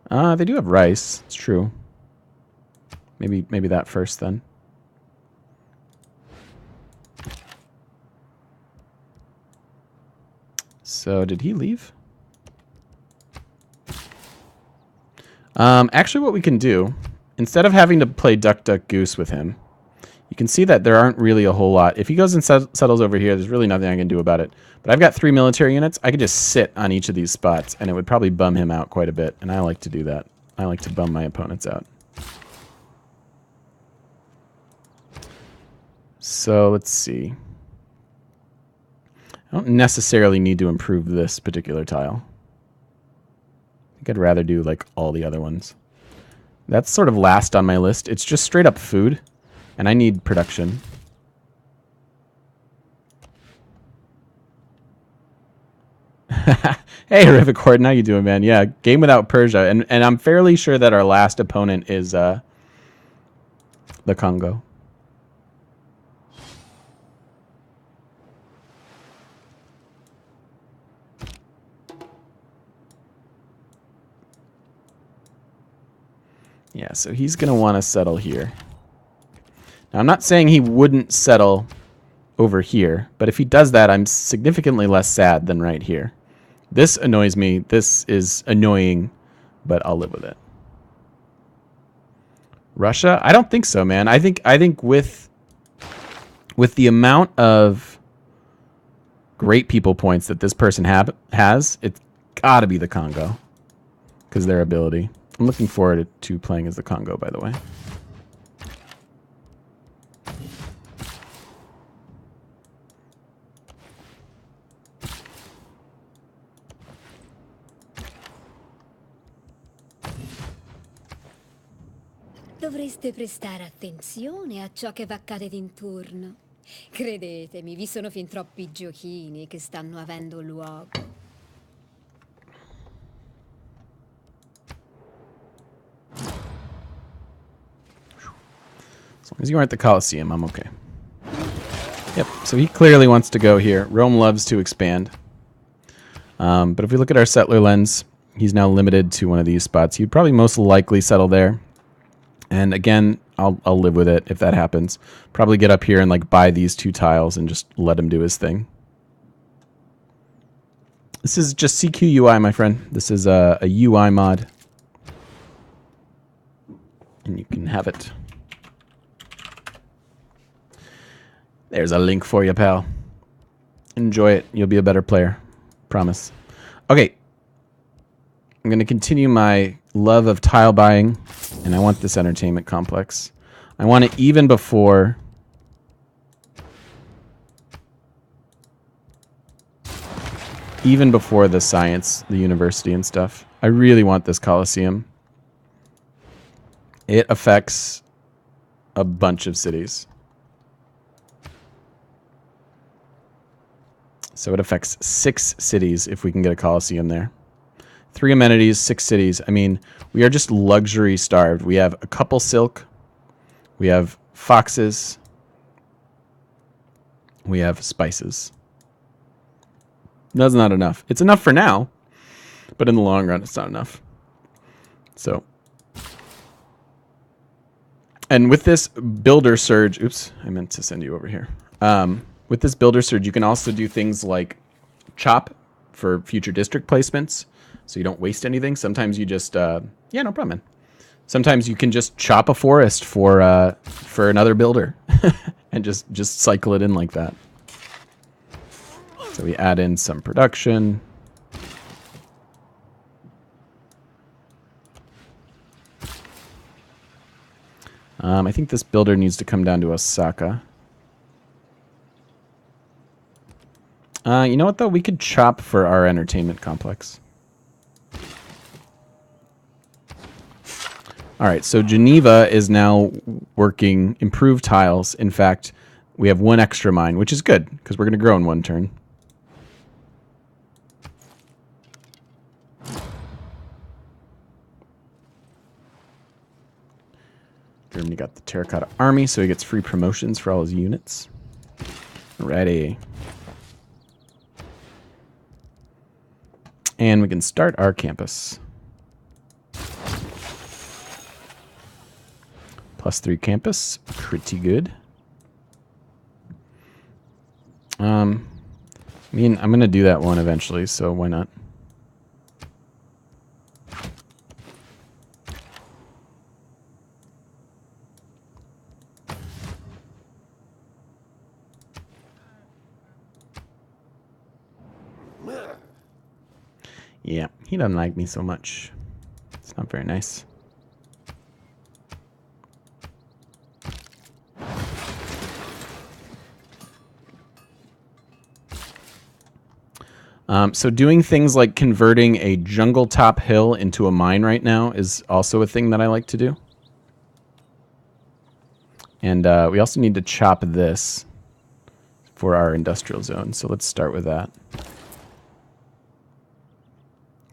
They do have rice. It's true. Maybe that first then. So did he leave? Actually, what we can do, instead of having to play Duck, Duck, Goose with him, you can see that there aren't really a whole lot. If he goes and settles over here, there's really nothing I can do about it. But I've got 3 military units. I could just sit on each of these spots, and it would probably bum him out quite a bit. And I like to do that. I like to bum my opponents out. So let's see. I don't necessarily need to improve this particular tile. I think I'd rather do like all the other ones. That's sort of last on my list. It's just straight up food, and I need production. Hey, Horrific Horde, how you doing, man? Yeah, game without Persia, and I'm fairly sure that our last opponent is the Congo. Yeah, so he's going to want to settle here. Now, I'm not saying he wouldn't settle over here, but if he does that, I'm significantly less sad than right here. This annoys me. This is annoying, but I'll live with it. Russia? I don't think so, man. I think with the amount of great people points that this person has, it's got to be the Congo because their ability. I'm looking forward to playing as the Congo, by the way. Dovreste prestare attenzione a ciò che accade d'intorno. Credetemi, vi sono fin troppi giochini che stanno avendo luogo. As long as you aren't the Colosseum, I'm okay. Yep, so he clearly wants to go here. Rome loves to expand. But if we look at our settler lens, he's now limited to one of these spots. He'd probably most likely settle there. And again, I'll live with it if that happens. Probably get up here and like buy these 2 tiles and just let him do his thing. This is just CQ UI, my friend. This is a UI mod. And you can have it. There's a link for you, pal. Enjoy it. You'll be a better player. Promise. Okay. I'm going to continue my love of tile buying. And I want this entertainment complex. I want it even before... even before the science, the university and stuff. I really want this Colosseum. It affects a bunch of cities. So it affects 6 cities if we can get a Colosseum there. 3 amenities, 6 cities. I mean, we are just luxury starved. We have a couple silk. We have foxes. We have spices. That's not enough. It's enough for now, but in the long run, it's not enough. So, and with this builder surge, oops, I meant to send you over here. With this builder surge, you can also do things like chop for future district placements, so you don't waste anything. Sometimes you just, yeah, no problem, man. Sometimes you can just chop a forest for another builder, and just cycle it in like that. So we add in some production. I think this builder needs to come down to Osaka. You know what, though? We could chop for our entertainment complex. All right, so Geneva is now working improved tiles. In fact, we have 1 extra mine, which is good, because we're going to grow in 1 turn. Germany got the Terracotta Army, so he gets free promotions for all his units. Ready. And we can start our campus. +3 campus. Pretty good. I mean, I'm going to do that one eventually, so why not? Yeah, he doesn't like me so much. It's not very nice. So doing things like converting a jungle top hill into a mine right now is also a thing that I like to do. And we also need to chop this for our industrial zone. So let's start with that.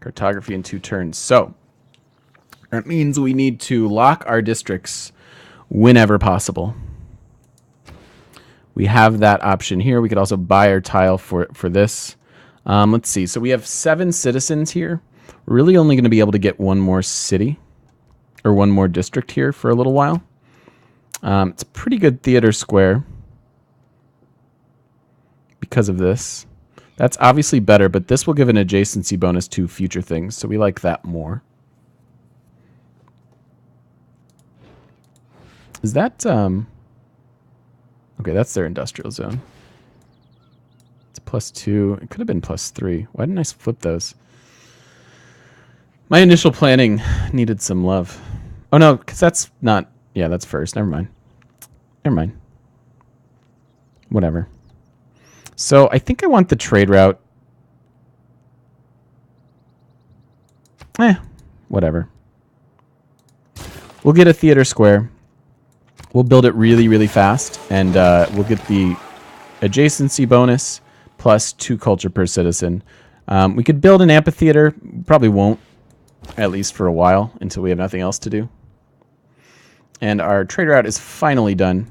Cartography in 2 turns. So that means we need to lock our districts whenever possible. We have that option here. We could also buy our tile for this. Let's see. So we have 7 citizens here. We're really only going to be able to get 1 more city or 1 more district here for a little while. It's a pretty good theater square because of this. That's obviously better, but this will give an adjacency bonus to future things, so we like that more. Is that, okay, that's their industrial zone. It's +2. It could have been +3. Why didn't I flip those? My initial planning needed some love. Oh, no, because that's not, yeah, that's first. Never mind. Never mind. Whatever. So I think I want the trade route. Whatever. We'll get a theater square. We'll build it really, really fast. And we'll get the adjacency bonus plus 2 culture per citizen. We could build an amphitheater. Probably won't, at least for a while, until we have nothing else to do. And our trade route is finally done.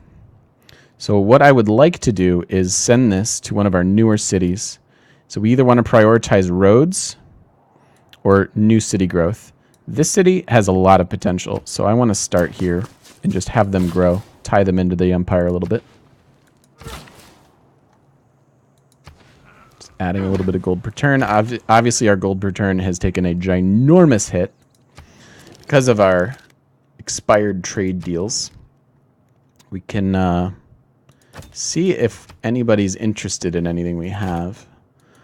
So what I would like to do is send this to one of our newer cities. So we either want to prioritize roads or new city growth. This city has a lot of potential, so I want to start here and just have them grow, tie them into the empire a little bit. Just adding a little bit of gold per turn. Obviously, our gold per turn has taken a ginormous hit because of our expired trade deals. We can see if anybody's interested in anything we have.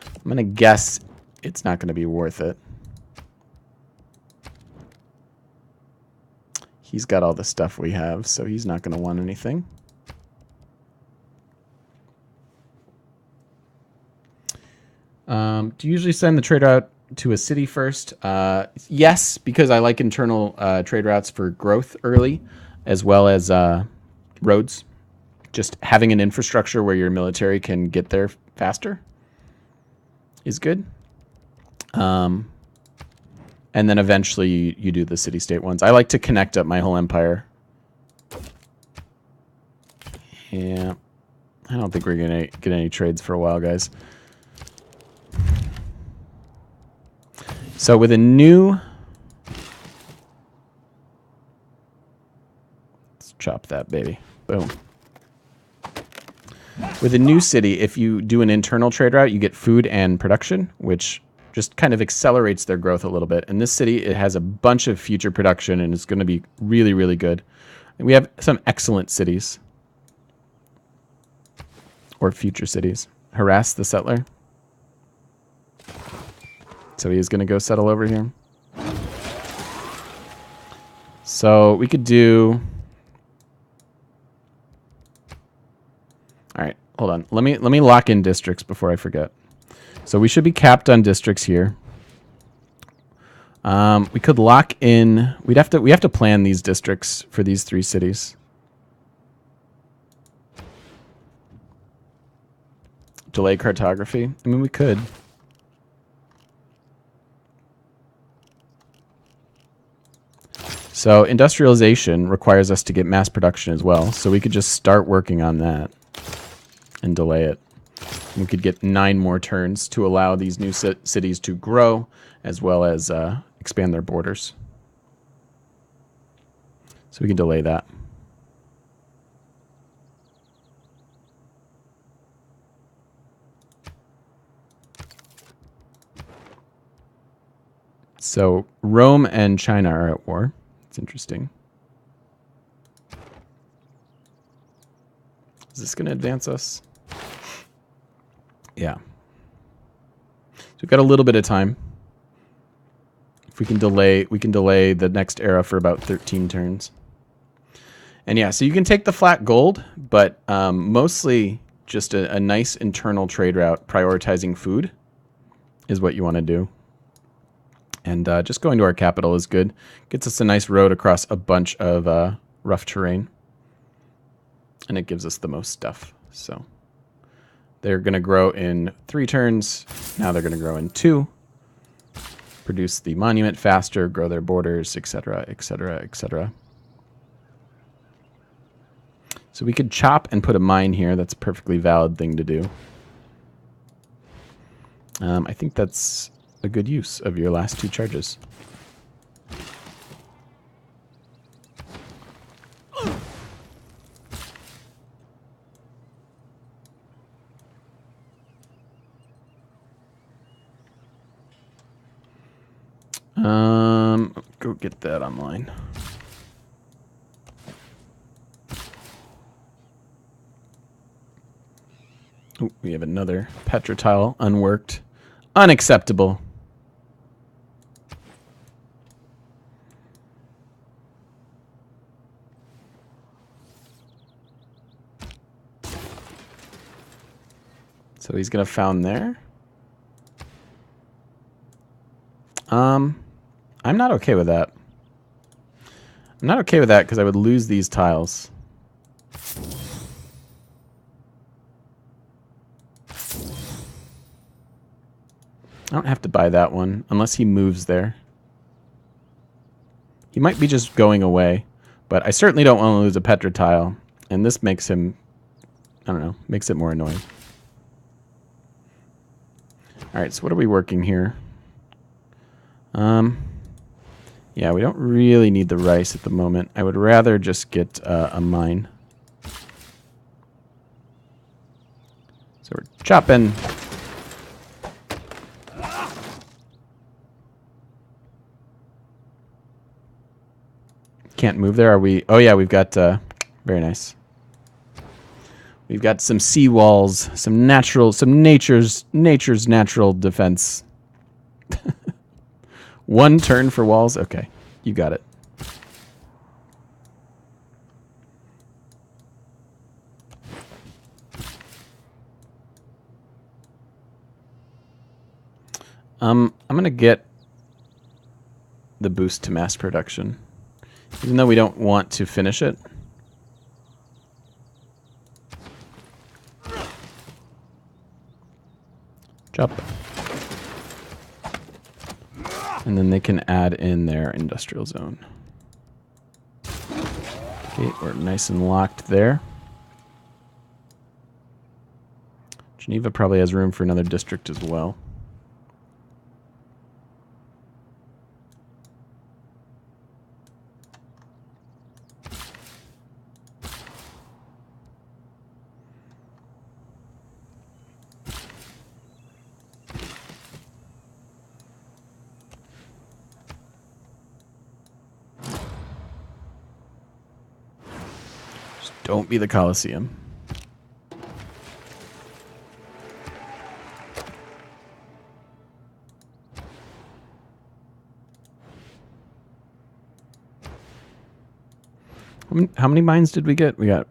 I'm going to guess it's not going to be worth it. He's got all the stuff we have, so he's not going to want anything. Do you usually send the trade route to a city first? Yes, because I like internal trade routes for growth early, as well as roads. Just having an infrastructure where your military can get there faster is good. And then eventually you do the city-state ones. I like to connect up my whole empire. Yeah. I don't think we're going to get any trades for a while, guys. So with a new... Let's chop that, baby. Boom. With a new city, if you do an internal trade route, you get food and production, which just kind of accelerates their growth a little bit. And this city, it has a bunch of future production, and it's going to be really, really good. And we have some excellent cities. Or future cities. Harass the settler. So he is going to go settle over here. So we could do... All right, hold on. Let me lock in districts before I forget. So we should be capped on districts here. We could lock in. We have to plan these districts for these 3 cities. Delay cartography. I mean, we could. So industrialization requires us to get mass production as well. So we could just start working on that and delay it. We could get 9 more turns to allow these new cities to grow, as well as expand their borders. So we can delay that. So Rome and China are at war. It's interesting. Is this going to advance us? Yeah. So we've got a little bit of time. If we can delay the next era for about 13 turns. And yeah, so you can take the flat gold, but mostly just a nice internal trade route, prioritizing food is what you want to do. And just going to our capital is good. Gets us a nice road across a bunch of rough terrain. And it gives us the most stuff. So they're going to grow in 3 turns. Now they're going to grow in 2. Produce the monument faster, grow their borders, etc., etc., etc. So we could chop and put a mine here. That's a perfectly valid thing to do. I think that's a good use of your last 2 charges. Go get that online. Ooh, we have another Petra tile unworked. Unacceptable. So he's gonna found there. I'm not okay with that. I'm not okay with that because I would lose these tiles. I don't have to buy that one unless he moves there. He might be just going away, but I certainly don't want to lose a Petra tile, and this makes him I don't know, makes it more annoying. All right, so what are we working here? Yeah, we don't really need the rice at the moment. I would rather just get a mine. So we're chopping. Can't move there, are we? Oh yeah, we've got, very nice. We've got some seawalls, some nature's natural defense. One turn for walls? Okay, you got it. I'm going to get the boost to mass production, even though we don't want to finish it. Chop. And then they can add in their industrial zone. Okay, we're nice and locked there. Geneva probably has room for another district as well. Just don't be the Colosseum. How many mines did we get? We got...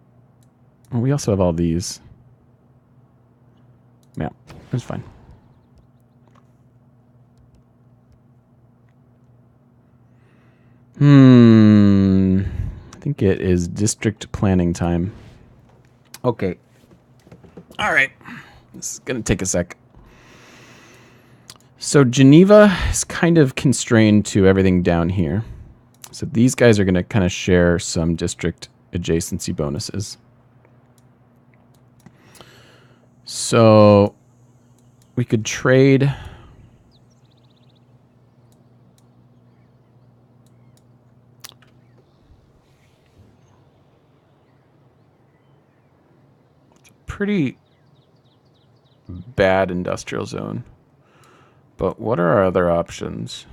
Well, we also have all these. Yeah, it's fine. I think it is district planning time. Okay. All right. This is going to take a sec. So Geneva is kind of constrained to everything down here. So these guys are going to kind of share some district adjacency bonuses. So we could trade... Pretty bad industrial zone. But what are our other options?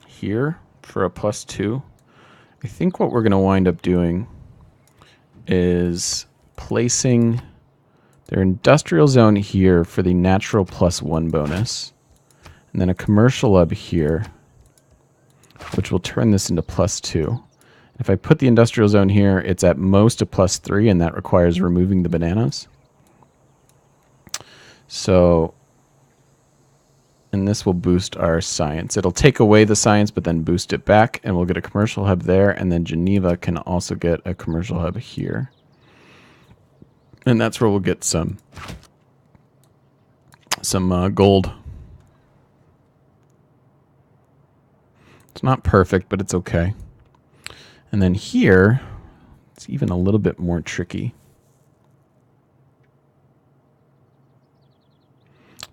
Here for a +2. I think what we're going to wind up doing is placing their industrial zone here for the natural +1 bonus. And then a commercial hub here, which will turn this into +2. If I put the industrial zone here, it's at most a +3, and that requires removing the bananas. So, and this will boost our science. It'll take away the science, but then boost it back, and we'll get a commercial hub there, and then Geneva can also get a commercial hub here. And that's where we'll get some gold. It's not perfect, but it's okay. And then here, it's even a little bit more tricky.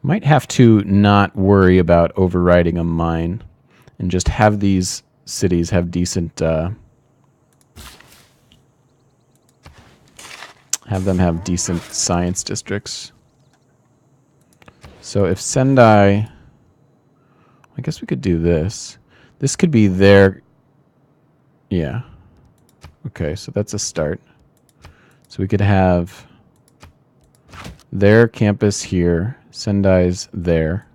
Might have to not worry about overriding a mine and just have these cities have decent, have them have decent science districts. So if Sendai, I guess we could do this. This could be their, yeah. Okay, so that's a start. So we could have their campus here, Sendai's there.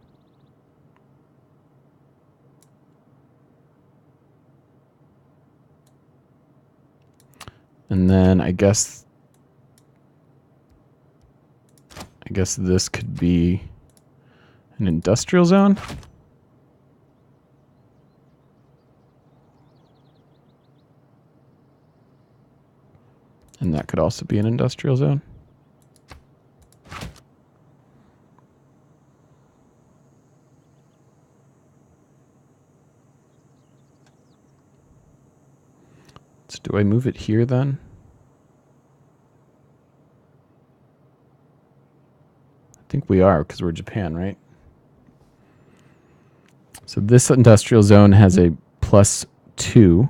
And then I guess this could be an industrial zone. And that could also be an industrial zone. So do I move it here then? I think we are because we're Japan, right? So this industrial zone has a +2.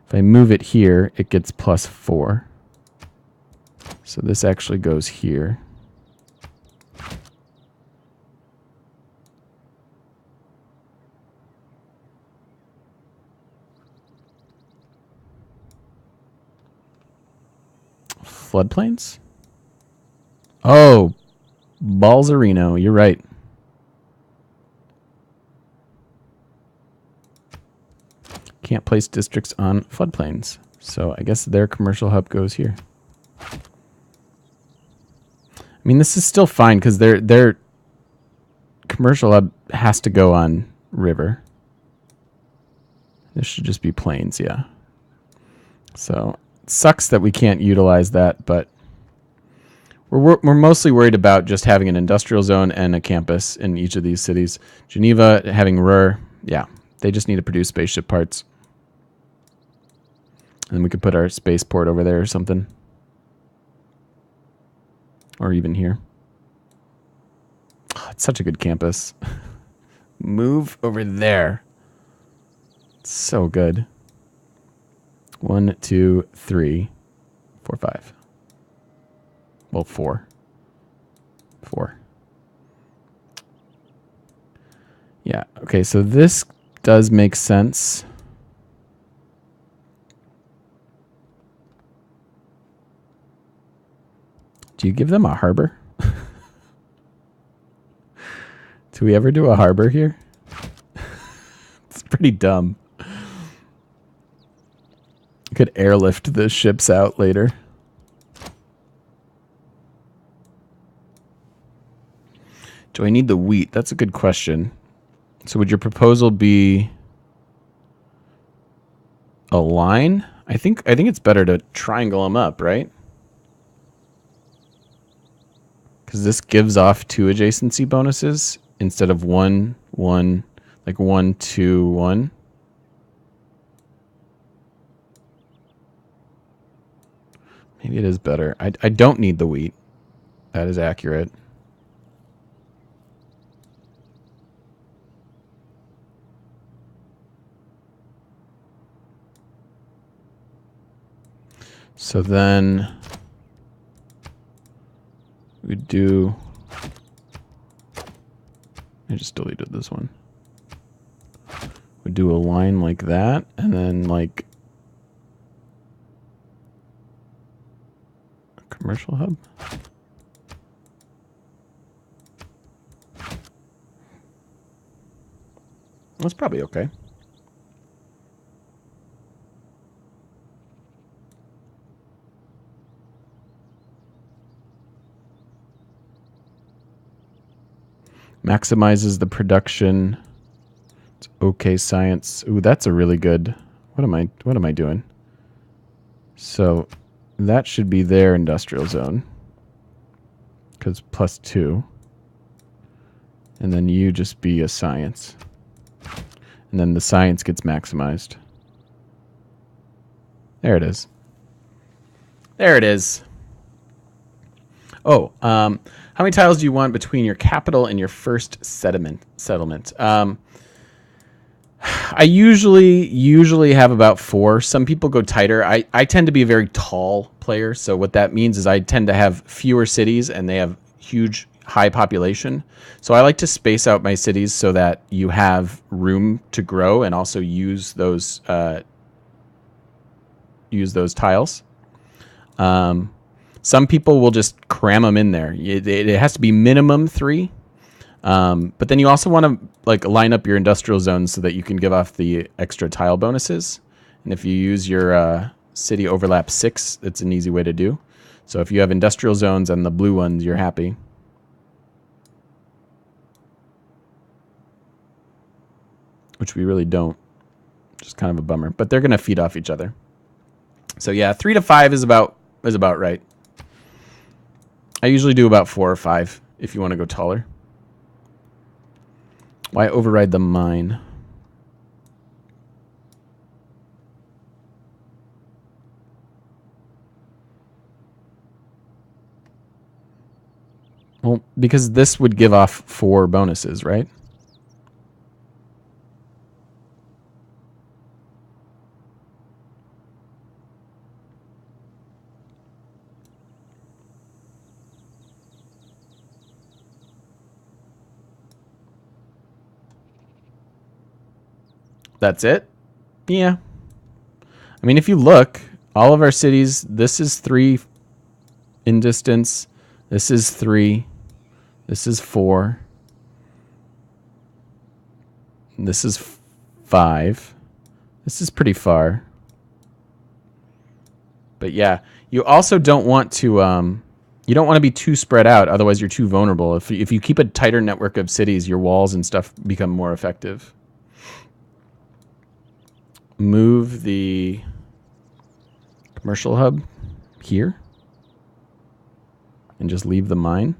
If I move it here, it gets +4. So this actually goes here. Floodplains? Oh, Balzarino, you're right. Can't place districts on floodplains. So I guess their commercial hub goes here. I mean, this is still fine because their commercial hub has to go on river. This should just be plains, yeah. So it sucks that we can't utilize that, but we're mostly worried about just having an industrial zone and a campus in each of these cities. Geneva having Ruhr, yeah, they just need to produce spaceship parts. And we could put our spaceport over there or something. Or even here. Oh, it's such a good campus. Move over there. It's so good. 1, 2, 3, 4, 5. Well, 4. 4. Yeah, okay, so this does make sense. Do you give them a harbor? Do we ever do a harbor here? It's pretty dumb. You could airlift the ships out later. Do I need the wheat? That's a good question. So would your proposal be a line? I think it's better to triangle them up, right? Because this gives off 2 adjacency bonuses instead of 1, 1, like 1, 2, 1. Maybe it is better. I don't need the wheat. That is accurate. So then we do. I just deleted this one. We do a line like that, and then like a commercial hub. That's probably okay. Maximizes the production. It's okay science. Ooh, that's a really good. What am I doing? So that should be their industrial zone. Because +2. And then you just be a science. And then the science gets maximized. There it is. There it is. Oh, how many tiles do you want between your capital and your first settlement? I usually have about 4. Some people go tighter. I tend to be a very tall player, so what that means is I tend to have fewer cities and they have huge high population. So I like to space out my cities so that you have room to grow and also use those tiles. Some people will just cram them in there. It has to be minimum 3. But then you also want to like line up your industrial zones so that you can give off the extra tile bonuses. And if you use your city overlap 6, it's an easy way to do. So if you have industrial zones and the blue ones, you're happy. Which we really don't. Just kind of a bummer. But they're going to feed off each other. So yeah, 3 to 5 is about right. I usually do about 4 or 5 if you want to go taller. Why override the mine? Well, because this would give off 4 bonuses, right? That's it? Yeah. I mean, if you look, all of our cities, this is 3 in distance. This is 3. This is 4. This is 5. This is pretty far. But yeah, you also don't want to you don't want to be too spread out, otherwise you're too vulnerable. If you keep a tighter network of cities, your walls and stuff become more effective. Move the commercial hub here and just leave the mine.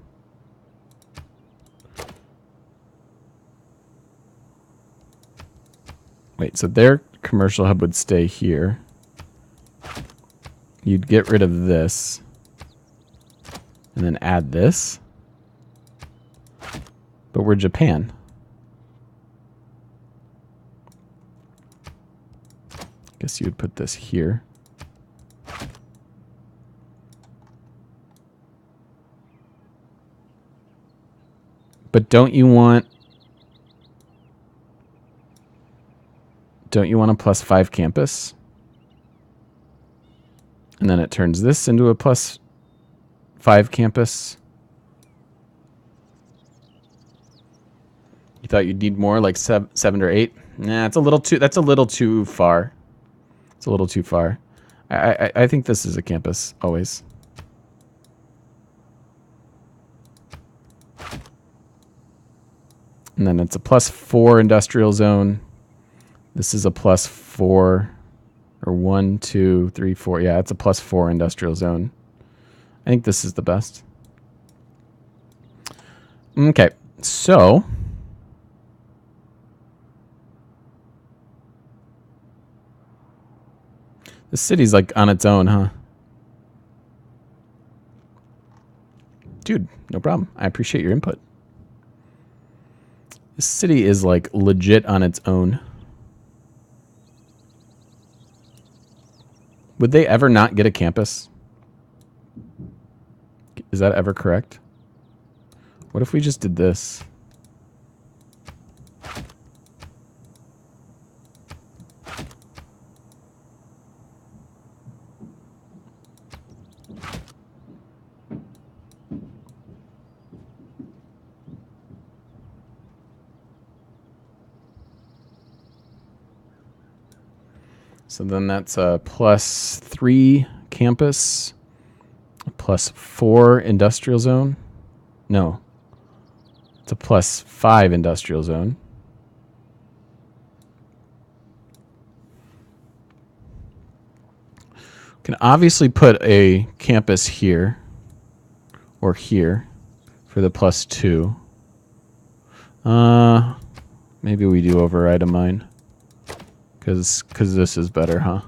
Wait, so their commercial hub would stay here. You'd get rid of this and then add this. But we're Japan. Guess you would put this here. But don't you want a +5 campus? And then it turns this into a +5 campus. You thought you'd need more, like 7 or 8? Nah, it's a little too. That's a little too far. It's a little too far. I think this is a campus always. And then it's a +4 industrial zone. This is a +4, or 1, 2, 3, 4. Yeah, it's a +4 industrial zone. I think this is the best. Okay, so the city's like on its own, huh? Dude, no problem. I appreciate your input. This city is like legit on its own. Would they ever not get a campus? Is that ever correct? What if we just did this? So then that's a +3 campus, a +4 industrial zone. No, it's a +5 industrial zone. Can obviously put a campus here or here for the +2. Maybe we do override a mine. Because this is better, huh?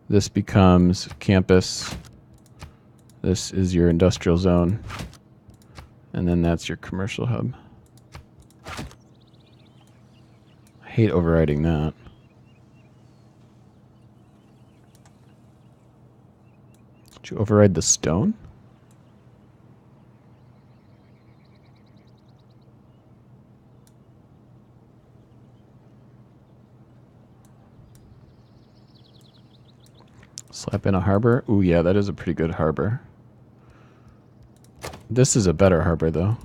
This becomes campus. This is your industrial zone. And then that's your commercial hub. I hate overriding that. Did you override the stone? Slap in a harbor. Ooh, yeah, that is a pretty good harbor. This is a better harbor, though.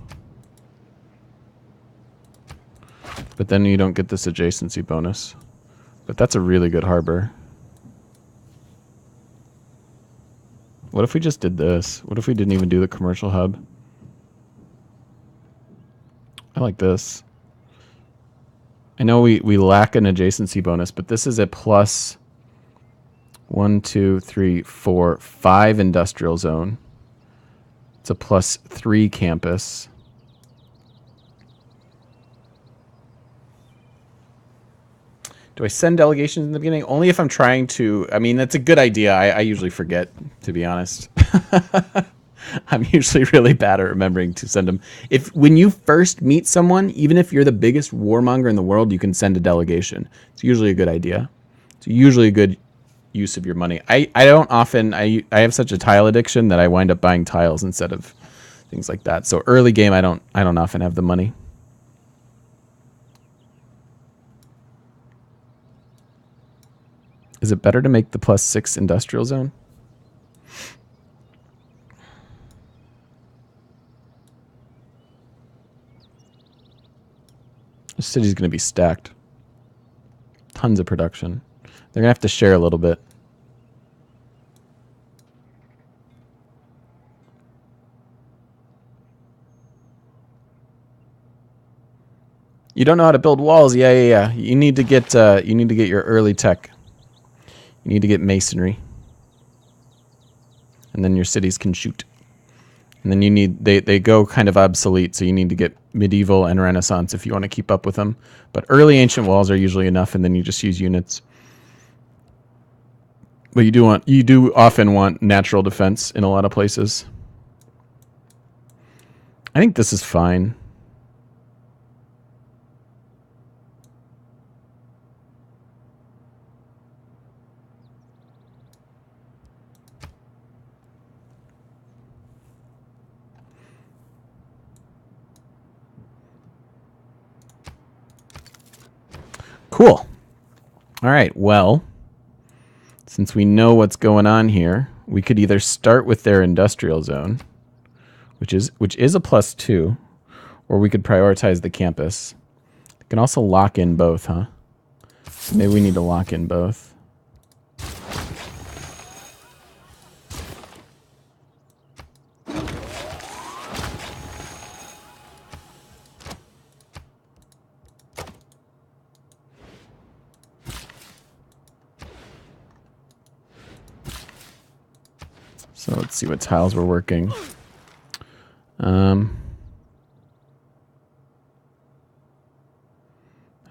But then you don't get this adjacency bonus. But that's a really good harbor. What if we just did this? What if we didn't even do the commercial hub? I like this. I know we lack an adjacency bonus, but this is a +1, 2, 3, 4, 5 industrial zone. It's a +3 campus. Do I send delegations in the beginning? Only if I'm trying to. I mean, that's a good idea. I usually forget, to be honest. I'm usually really bad at remembering to send them. When you first meet someone, even if you're the biggest warmonger in the world, you can send a delegation. It's usually a good idea. It's usually a good use of your money. I don't often I have such a tile addiction that I wind up buying tiles instead of things like that. So early game I don't often have the money. Is it better to make the +6 industrial zone? The city's going to be stacked. Tons of production. They're going to have to share a little bit. You don't know how to build walls? Yeah. You need to get your early tech. You need to get masonry. And then your cities can shoot. And then you need they go kind of obsolete, so you need to get medieval and Renaissance if you want to keep up with them. But early ancient walls are usually enough, and then you just use units. But you do often want natural defense in a lot of places. I think this is fine. Cool. All right, well, since we know what's going on here, we could either start with their industrial zone, which is a +2, or we could prioritize the campus. We can also lock in both, huh? So maybe we need to lock in both. So let's see what tiles we're working.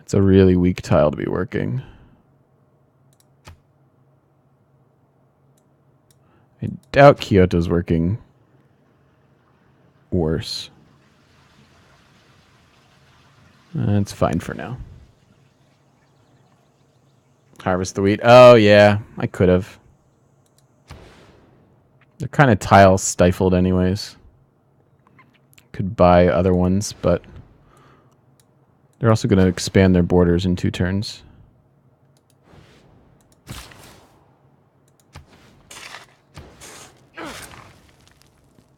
It's a really weak tile to be working. I doubt Kyoto's working worse. It's fine for now. Harvest the wheat. Oh, yeah. I could have. They're kind of tile stifled anyways. Could buy other ones, but they're also going to expand their borders in 2 turns.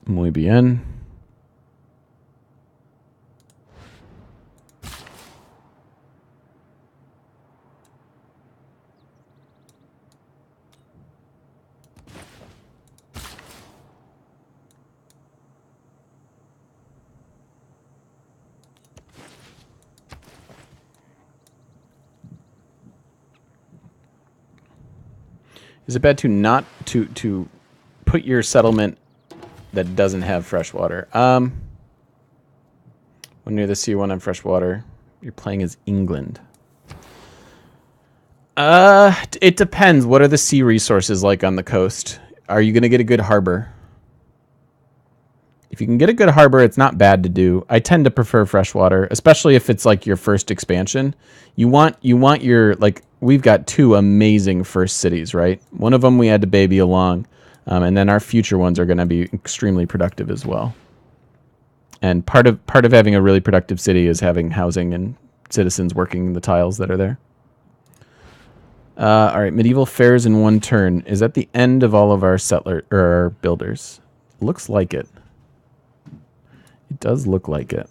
Muy bien. Is it bad to not to put your settlement that doesn't have fresh water? When near the sea, one on fresh water. You're playing as England. It depends. What are the sea resources like on the coast? Are you going to get a good harbor? If you can get a good harbor, it's not bad to do. I tend to prefer freshwater, especially if it's like your first expansion. You want your, like, we've got 2 amazing first cities, right? One of them we had to baby along, and then our future ones are going to be extremely productive as well. And part of having a really productive city is having housing and citizens working the tiles that are there. All right, medieval fairs in 1 turn. Is that the end of all of our settler or our builders? Looks like it. It does look like it.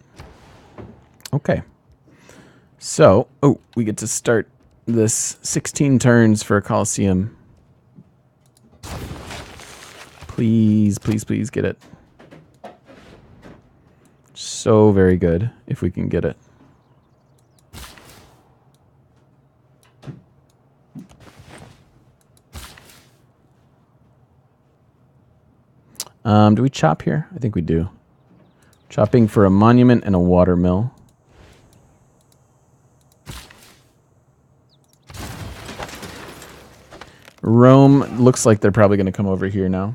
Okay. So, we get to start this 16 turns for a Coliseum. Please, please, please get it. So very good if we can get it. Do we chop here? I think we do. Chopping for a monument and a water mill. Rome looks like they're probably going to come over here now.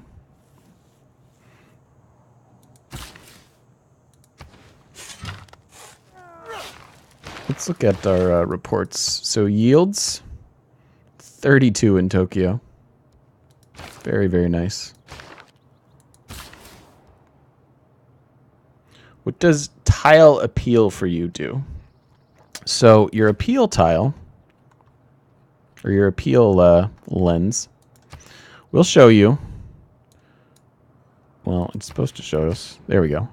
Let's look at our reports. So yields, 32 in Tokyo. Very, very nice. What does tile appeal for you do? So your appeal tile, or your appeal lens, will show you. Well, it's supposed to show us. There we go.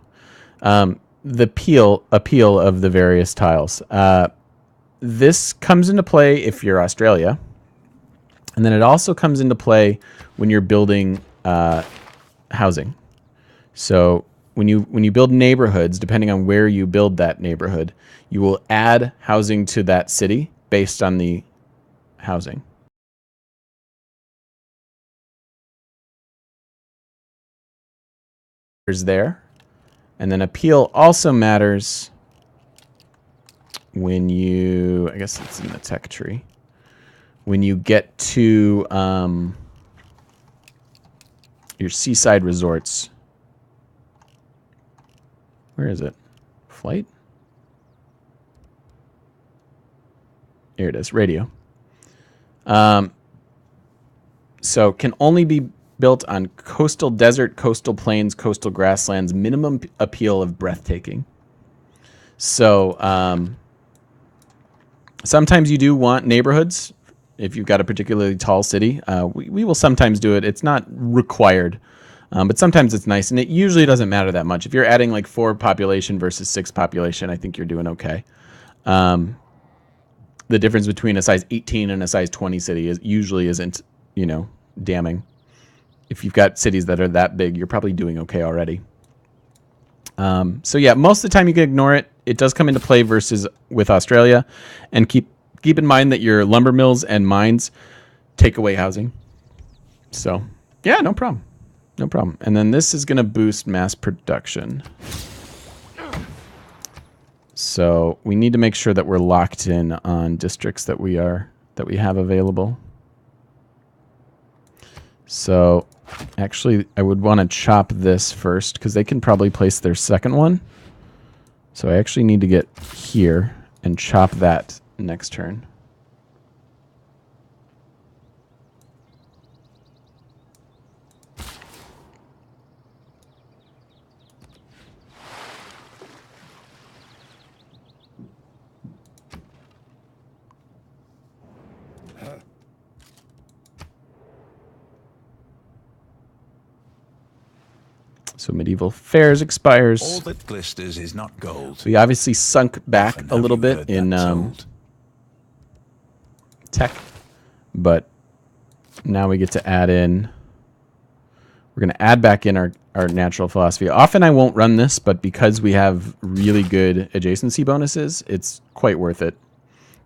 The appeal of the various tiles. This comes into play if you're Australia, and then it also comes into play when you're building housing. So when you build neighborhoods, depending on where you build that neighborhood, you will add housing to that city based on the housing. There, and then appeal also matters when you, I guess it's in the tech tree, when you get to your seaside resorts. Where is it? Flight? Here it is, radio. So can only be built on coastal desert, coastal plains, coastal grasslands, minimum appeal of breathtaking. So sometimes you do want neighborhoods. If you've got a particularly tall city, we will sometimes do it. It's not required, but sometimes it's nice, and it usually doesn't matter that much. If you're adding like 4 population versus 6 population, I think you're doing okay. The difference between a size 18 and a size 20 city usually isn't, damning. If you've got cities that are that big, you're probably doing okay already. So yeah, most of the time you can ignore it. It does come into play versus with Australia, and keep in mind that your lumber mills and mines take away housing. So yeah, no problem. No problem. And then this is going to boost mass production. So we need to make sure that we're locked in on districts that we have available. So actually, I would want to chop this first because they can probably place their second one. So I actually need to get here and chop that next turn. So medieval fairs expires. All that glisters is not gold. We obviously sunk back a little bit in tech, but now we get to add in. We're going to add back in our natural philosophy. Often I won't run this, but because we have really good adjacency bonuses, it's quite worth it.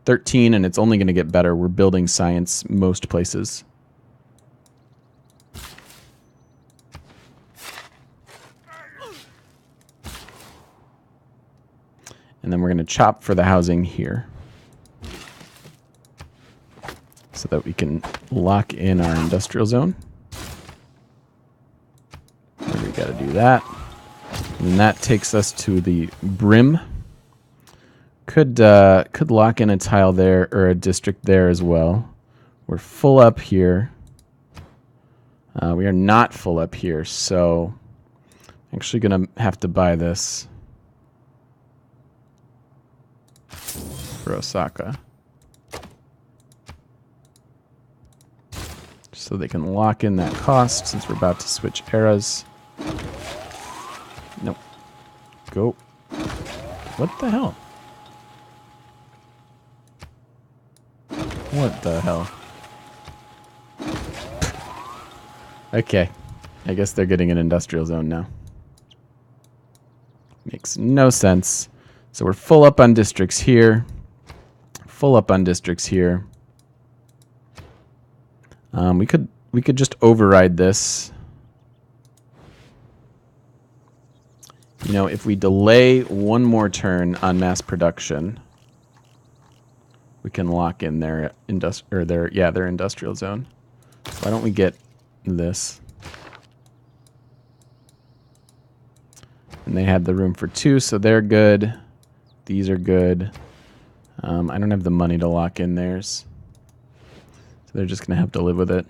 13, and it's only going to get better. We're building science most places. And then we're going to chop for the housing here so that we can lock in our industrial zone. We got to do that. And that takes us to the brim. Could lock in a tile there or a district there as well. We're full up here. We are not full up here, so I'm actually going to have to buy this for Osaka, so they can lock in that cost since we're about to switch eras. Nope. Go. What the hell? What the hell? Okay. I guess they're getting an industrial zone now. Makes no sense. So we're full up on districts here. Full up on districts here. We could just override this. If we delay one more turn on mass production, we can lock in their industrial zone. So why don't we get this? And they had the room for 2, so they're good. These are good. I don't have the money to lock in theirs. So they're just going to have to live with it.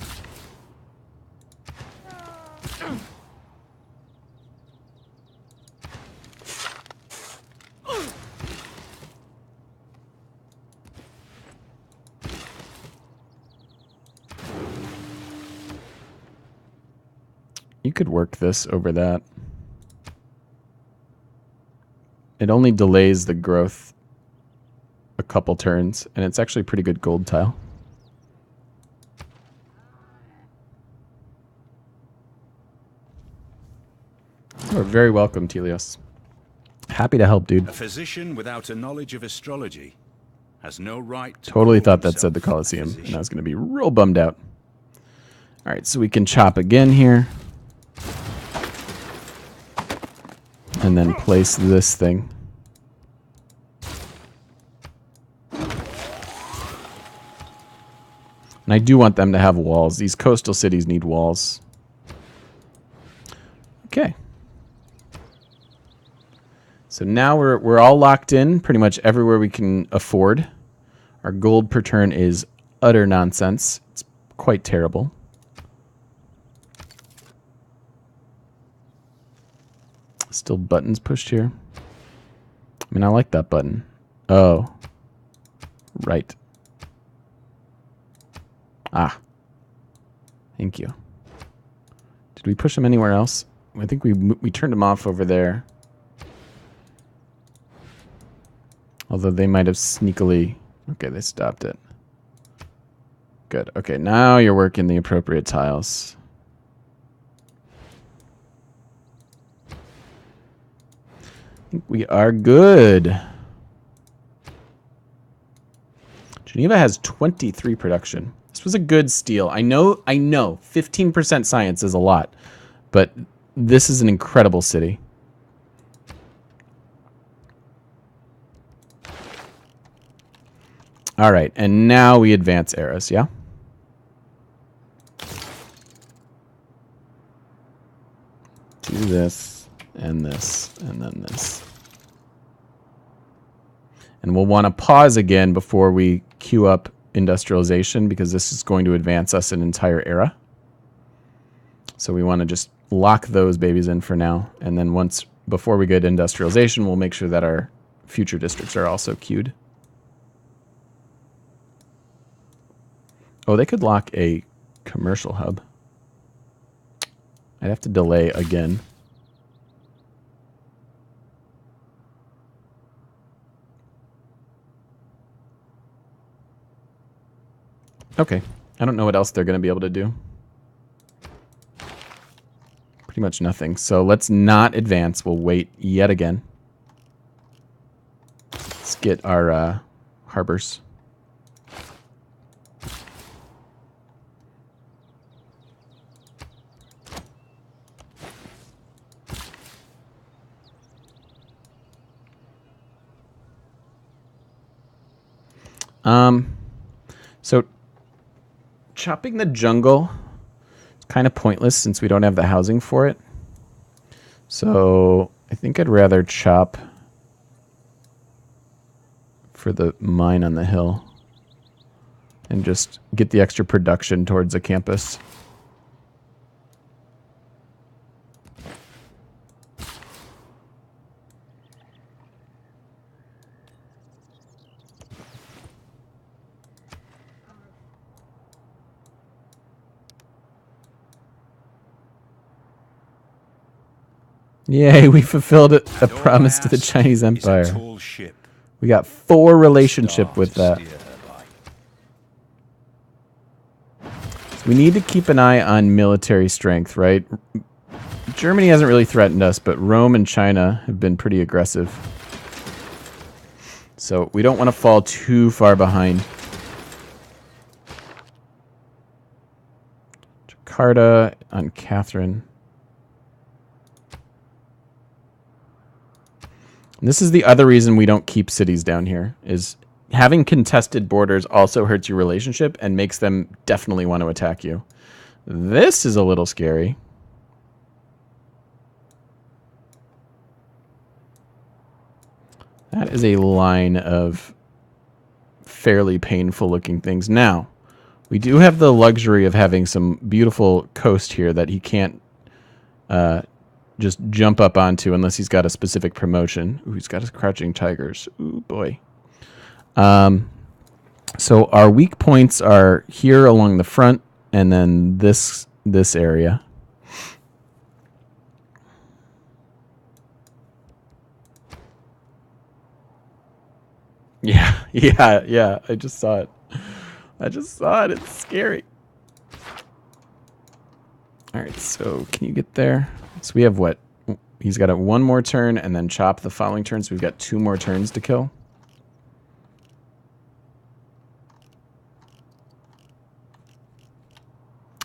You could work this over that. It only delays the growth a couple turns, and it's actually a pretty good gold tile. You're very welcome, Telios. Happy to help, dude. A physician without a knowledge of astrology has no right to Totally call thought that said himself the a Colosseum, and I physician. was going to be real bummed out. All right, so we can chop again here. And then place this thing. And I do want them to have walls. These coastal cities need walls. Okay. So now we're all locked in pretty much everywhere we can afford. Our gold per turn is utter nonsense. It's quite terrible. Still buttons pushed here. I mean, I like that button. Oh. Right. Ah. Thank you. Did we push them anywhere else? I think we turned them off over there. Although they might have sneakily... Okay, they stopped it. Good. Okay, now you're working the appropriate tiles. I think we are good. Geneva has 23 production. This was a good steal. I know 15% science is a lot, but this is an incredible city. All right, and now we advance eras, yeah? Do this, and this, and then this. And we'll want to pause again before we queue up industrialization, because this is going to advance us an entire era. So we want to just lock those babies in for now, and then before we get industrialization, we'll make sure that our future districts are also queued. Oh, they could lock a commercial hub. I'd have to delay again. Okay. I don't know what else they're going to be able to do. Pretty much nothing. So let's not advance. We'll wait yet again. Let's get our harbors. So chopping the jungle is kind of pointless since we don't have the housing for it. So I think I'd rather chop for the mine on the hill and just get the extra production towards the campus. Yay, we fulfilled a promise to the Chinese Empire. Is a tall ship. We got 4 relationship with that. We need to keep an eye on military strength, right? Germany hasn't really threatened us, but Rome and China have been pretty aggressive. So we don't want to fall too far behind. Jakarta on Catherine. And this is the other reason we don't keep cities down here, is having contested borders also hurts your relationship and makes them definitely want to attack you. This is a little scary. That is a line of fairly painful looking things. Now, we do have the luxury of having some beautiful coast here that he can't just jump up onto unless he's got a specific promotion. Ooh, he's got his crouching tigers. Ooh, boy. So our weak points are here along the front, and then this area. Yeah, yeah. I just saw it. It's scary. All right, so can you get there? So we have what? He's got one more turn and then chop the following turn, so we've got 2 more turns to kill.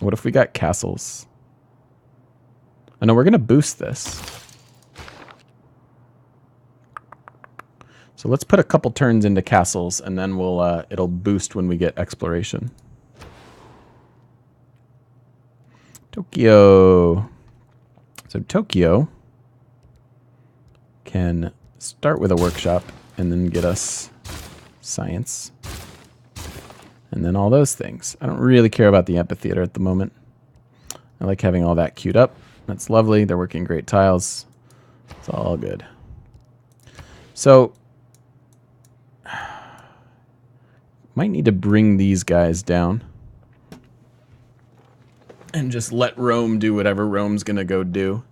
What if we got castles? Oh, no, we're going to boost this. So let's put a couple turns into castles, and then we'll it'll boost when we get exploration. Tokyo. So Tokyo can start with a workshop and then get us science. And then all those things. I don't really care about the amphitheater at the moment. I like having all that queued up. That's lovely. They're working great tiles. It's all good. So might need to bring these guys down and just let Rome do whatever Rome's gonna go do.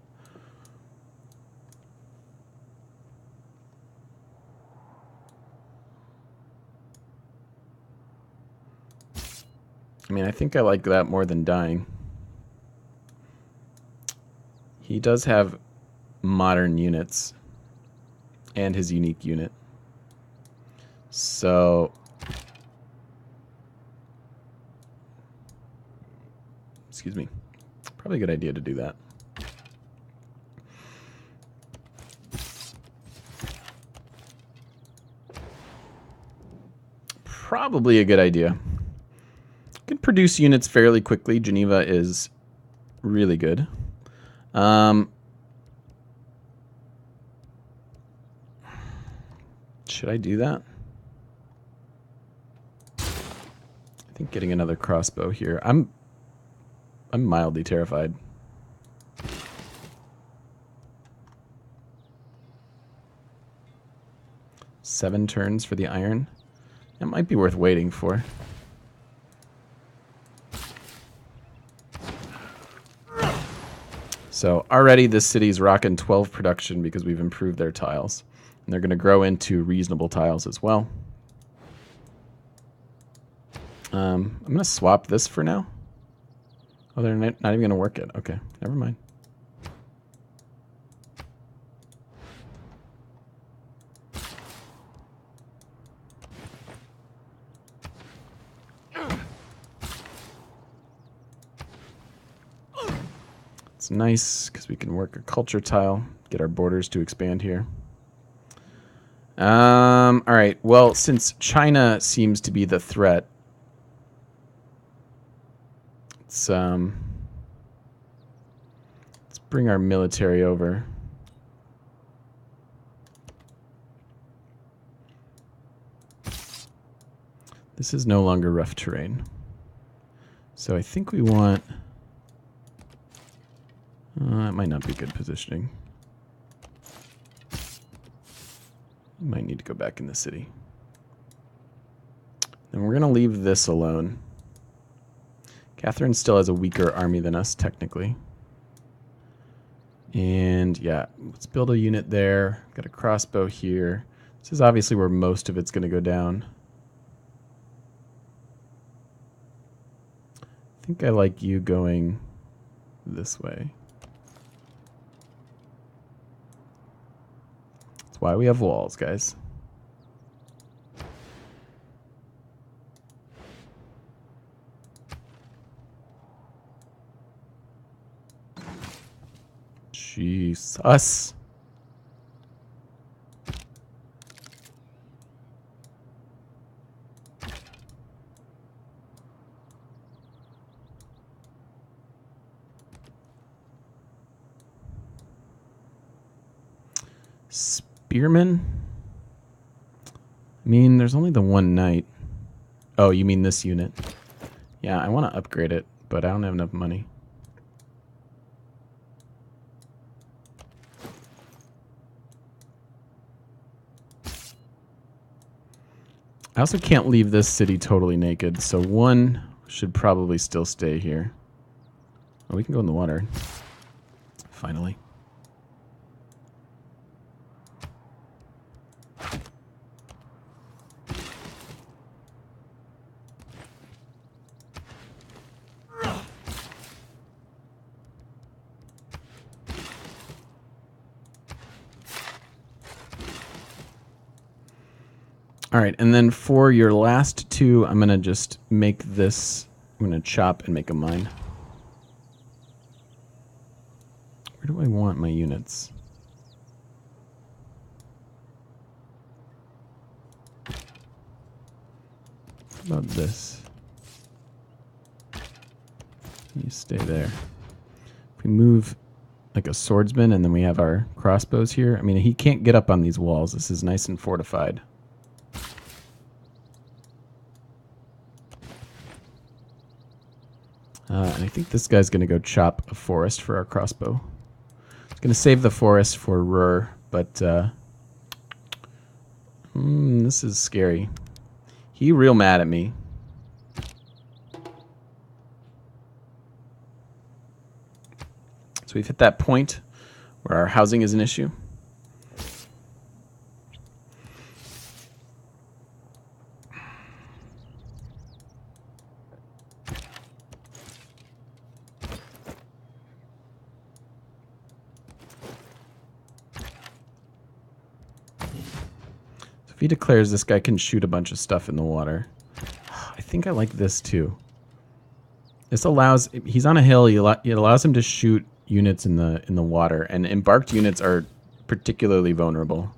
I mean, I think I like that more than dying. He does have modern units and his unique unit. So excuse me. Probably a good idea to do that. Probably a good idea. Can produce units fairly quickly. Geneva is really good. Should I do that? I think getting another crossbow here. I'm mildly terrified. Seven turns for the iron. It might be worth waiting for. So already this city's rocking 12 production because we've improved their tiles. And they're going to grow into reasonable tiles as well. I'm going to swap this for now. Oh, they're not even going to work it. Okay, never mind. It's nice because we can work a culture tile, get our borders to expand here. All right. Well, since China seems to be the threat, let's bring our military over. This is no longer rough terrain. So I think we want... that might not be good positioning. We might need to go back in the city. And we're going to leave this alone. Catherine still has a weaker army than us, technically. And yeah, let's build a unit there. Got a crossbow here. This is obviously where most of it's going to go down. I think I like you going this way. That's why we have walls, guys. Jesus. Spearman? I mean, there's only the one knight. Oh, you mean this unit? Yeah, I want to upgrade it, but I don't have enough money. I also can't leave this city totally naked, so one should probably still stay here. Oh, we can go in the water. Finally. All right, and then for your last two, I'm going to just make this, I'm going to chop and make a mine. Where do I want my units? How about this? You stay there. If we move like a swordsman and then we have our crossbows here, I mean, he can't get up on these walls. This is nice and fortified. And I think this guy's going to go chop a forest for our crossbow. It's going to save the forest for Ruhr, but this is scary. He real mad at me. So we've hit that point where our housing is an issue. If he declares this guy can shoot a bunch of stuff in the water. I think I like this too. This allows, he's on a hill, it allows him to shoot units in the water, and embarked units are particularly vulnerable.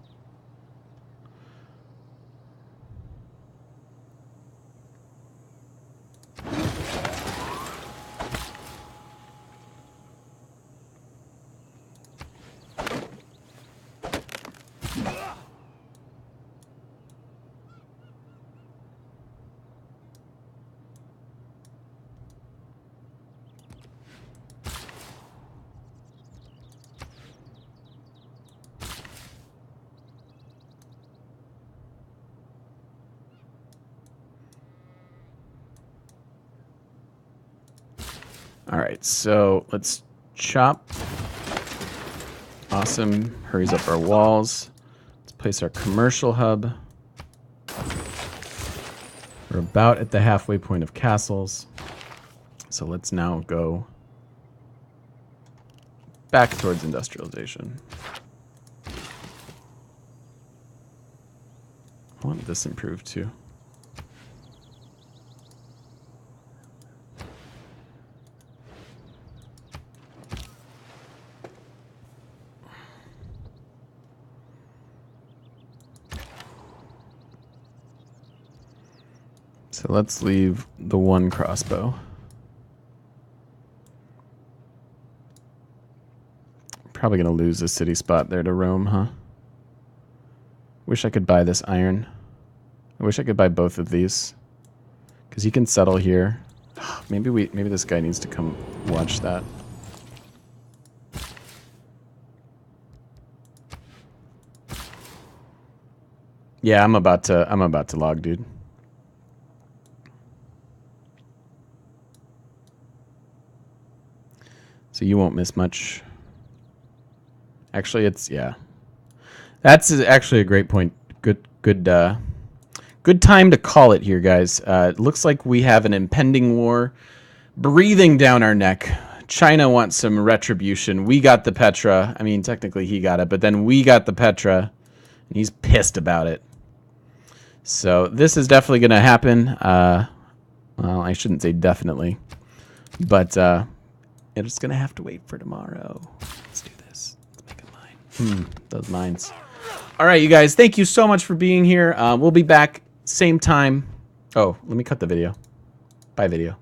All right, so let's chop. Awesome. Hurries up our walls. Let's place our commercial hub. We're about at the halfway point of castles. So let's now go back towards industrialization. I want this improved too. So let's leave the one crossbow. Probably gonna lose a city spot there to Rome, huh? Wish I could buy this iron. I wish I could buy both of these, because he can settle here. Maybe this guy needs to come watch that. Yeah, I'm about to log, dude. So you won't miss much. Actually, yeah. That's actually a great point. Good time to call it here, guys. It looks like we have an impending war breathing down our neck. China wants some retribution. We got the Petra. I mean, technically he got it, but then we got the Petra, and he's pissed about it. So this is definitely going to happen. Well, I shouldn't say definitely, but it's going to have to wait for tomorrow. Let's do this. Let's make a mine. Those mines. All right, you guys, thank you so much for being here. We'll be back same time. Oh, let me cut the video. Bye, video.